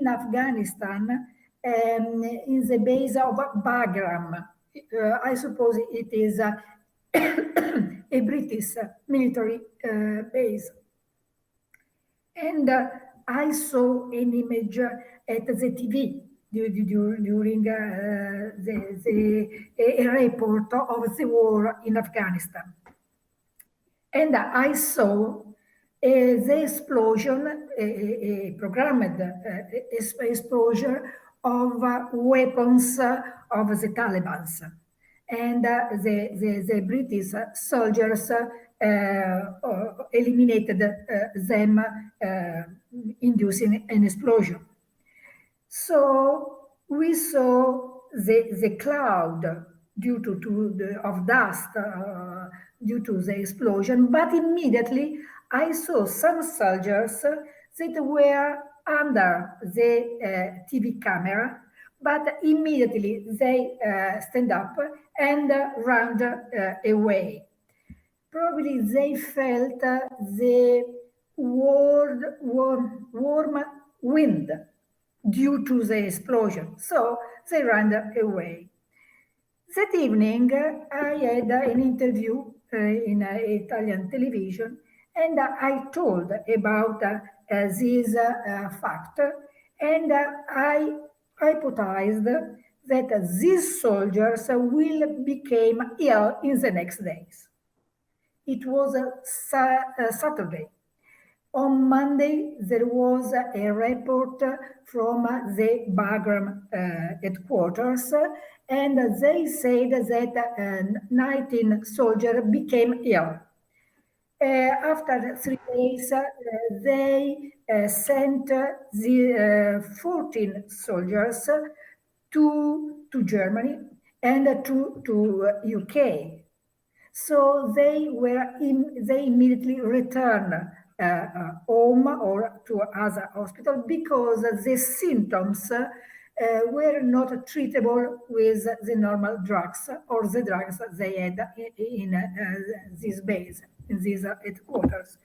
Afghanistan, in the base of Bagram, I suppose it is a British military base. And I saw an image at the TV during a report of the war in Afghanistan. And I saw the explosion, a programmed explosion of weapons of the Taliban. And the British soldiers eliminated them, inducing an explosion. So we saw the cloud of dust due to the explosion, but immediately I saw some soldiers that were under the TV camera, but immediately they stand up and run away. Probably they felt the warm wind due to the explosion, so they ran away. That evening, I had an interview in Italian television, and I told about this fact, and I hypothesized that these soldiers will become ill in the next days. It was a Saturday. On Monday, there was a report from the Bagram headquarters, and they said that 19 soldiers became ill. After 3 days, they sent the 14 soldiers to Germany and to UK. So they immediately returned home or to other hospital because the symptoms were not treatable with the normal drugs or the drugs they had in this base, in these headquarters.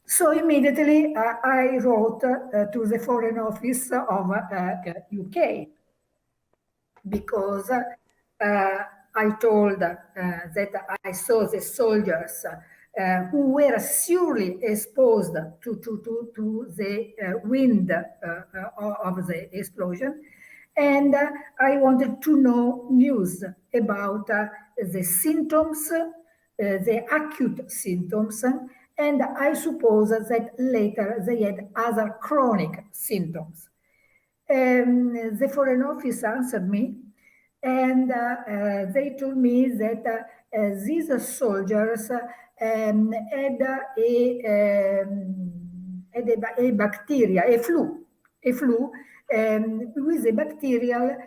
So immediately I wrote to the Foreign Office of UK because I told that I saw the soldiers who were surely exposed to the wind of the explosion. And I wanted to know news about the symptoms, the acute symptoms, and I suppose that later they had other chronic symptoms. The Foreign Office answered me, and they told me that these soldiers had a bacteria, a flu with a bacterial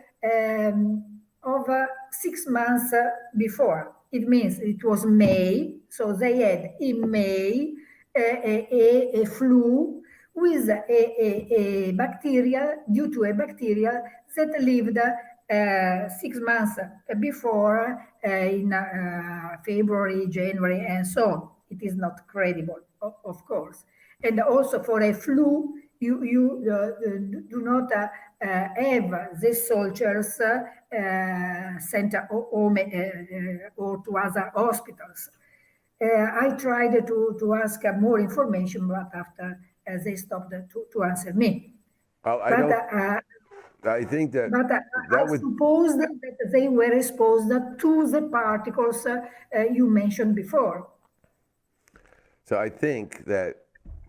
of 6 months before. It means it was May, so they had in May a flu with a bacteria, due to a bacteria that lived 6 months before in February, January, and so on. It is not credible, of course. And also for a flu, you do not have the soldiers sent home or to other hospitals. I tried to ask more information, but after they stopped to answer me. Well, I think that But that I would. suppose that they were exposed to the particles you mentioned before. So I think that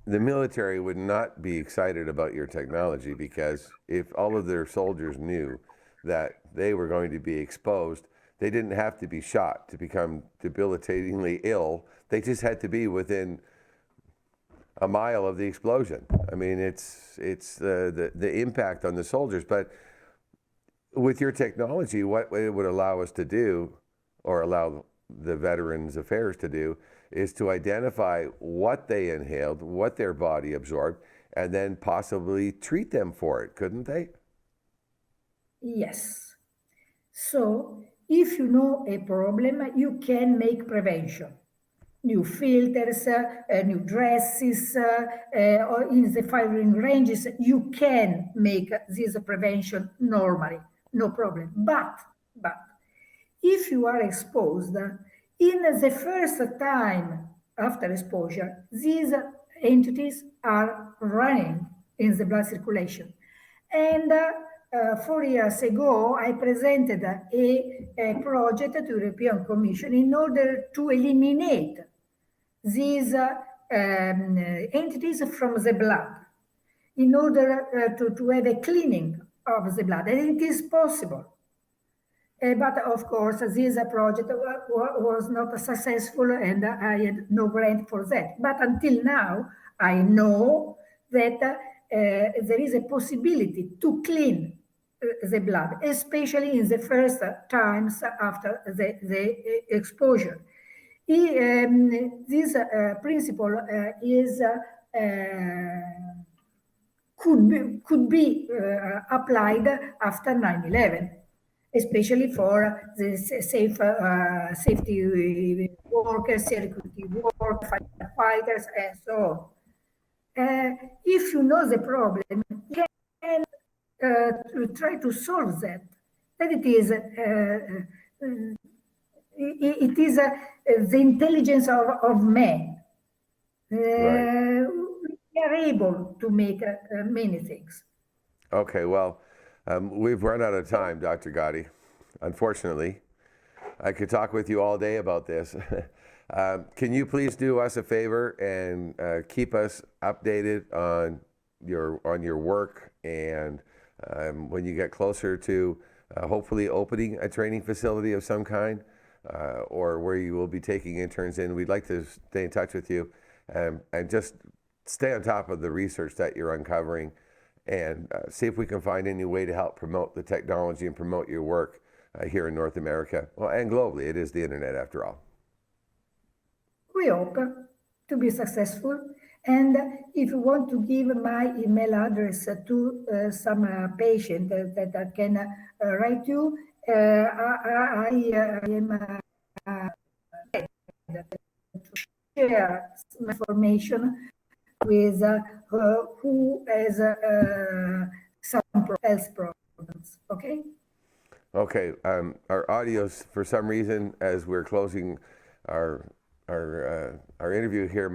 the military would not be excited about your technology, because if all of their soldiers knew that they were going to be exposed, they didn't have to be shot to become debilitatingly ill. They just had to be within a mile of the explosion. I mean, it's the impact on the soldiers. But with your technology, what it would allow us to do, or allow the Veterans Affairs to do, is to identify what they inhaled, what their body absorbed, and then possibly treat them for it, couldn't they? Yes. So if you know a problem, you can make prevention. New filters, new dresses, or in the firing ranges, you can make this prevention normally, no problem. But if you are exposed, in the first time after exposure, these entities are running in the blood circulation. And 4 years ago, I presented a project to the European Commission in order to eliminate these entities from the blood, in order to have a cleaning of the blood. And it is possible. But of course, this project was not successful, and I had no grant for that. But until now, I know that there is a possibility to clean the blood, especially in the first times after the exposure. This principle is could be applied after 9/11, especially for the safety workers, security workers, firefighters, and so on. If you know the problem, you can try to solve that. That it is the intelligence of man. Right. We are able to make many things. Okay, well, we've run out of time, Dr. Gatti. Unfortunately, I could talk with you all day about this. Can you please do us a favor and keep us updated on your work, and when you get closer to hopefully opening a training facility of some kind, or where you will be taking interns in, we'd like to stay in touch with you, and just stay on top of the research that you're uncovering and see if we can find any way to help promote the technology and promote your work here in North America, well, and globally. It is the internet after all. We hope to be successful. And if you want to give my email address to some patient that can write you, I am to share some information with who has some health problems. Okay. Okay. Our audio's, for some reason, as we're closing our interview here,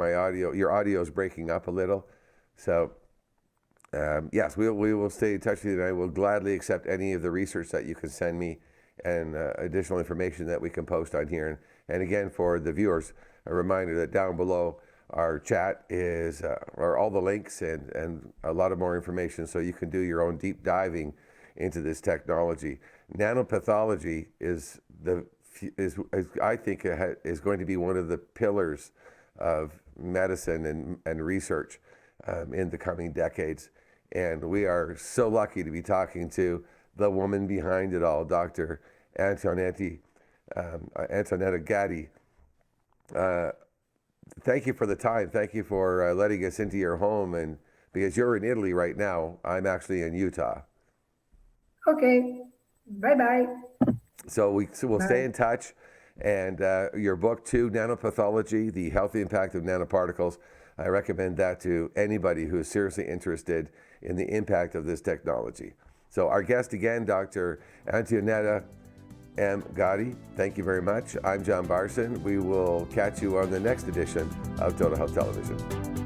your audio is breaking up a little. So yes, we will stay in touch with you, and I will gladly accept any of the research that you can send me and additional information that we can post on here. And again, for the viewers, a reminder that down below our chat are all the links and a lot of more information, so you can do your own deep diving into this technology. Nanopathology I think is going to be one of the pillars of medicine and research in the coming decades. And we are so lucky to be talking to the woman behind it all, Dr. Antonetta Gatti. Thank you for the time. Thank you for letting us into your home. And because you're in Italy right now, I'm actually in Utah. Okay. Bye-bye. So we'll stay in touch. And your book too, Nanopathology, The Healthy Impact of Nanoparticles, I recommend that to anybody who is seriously interested in the impact of this technology. So our guest again, Dr. Antonetta M. Gatti, thank you very much. I'm John Barson. We will catch you on the next edition of Total Health Television.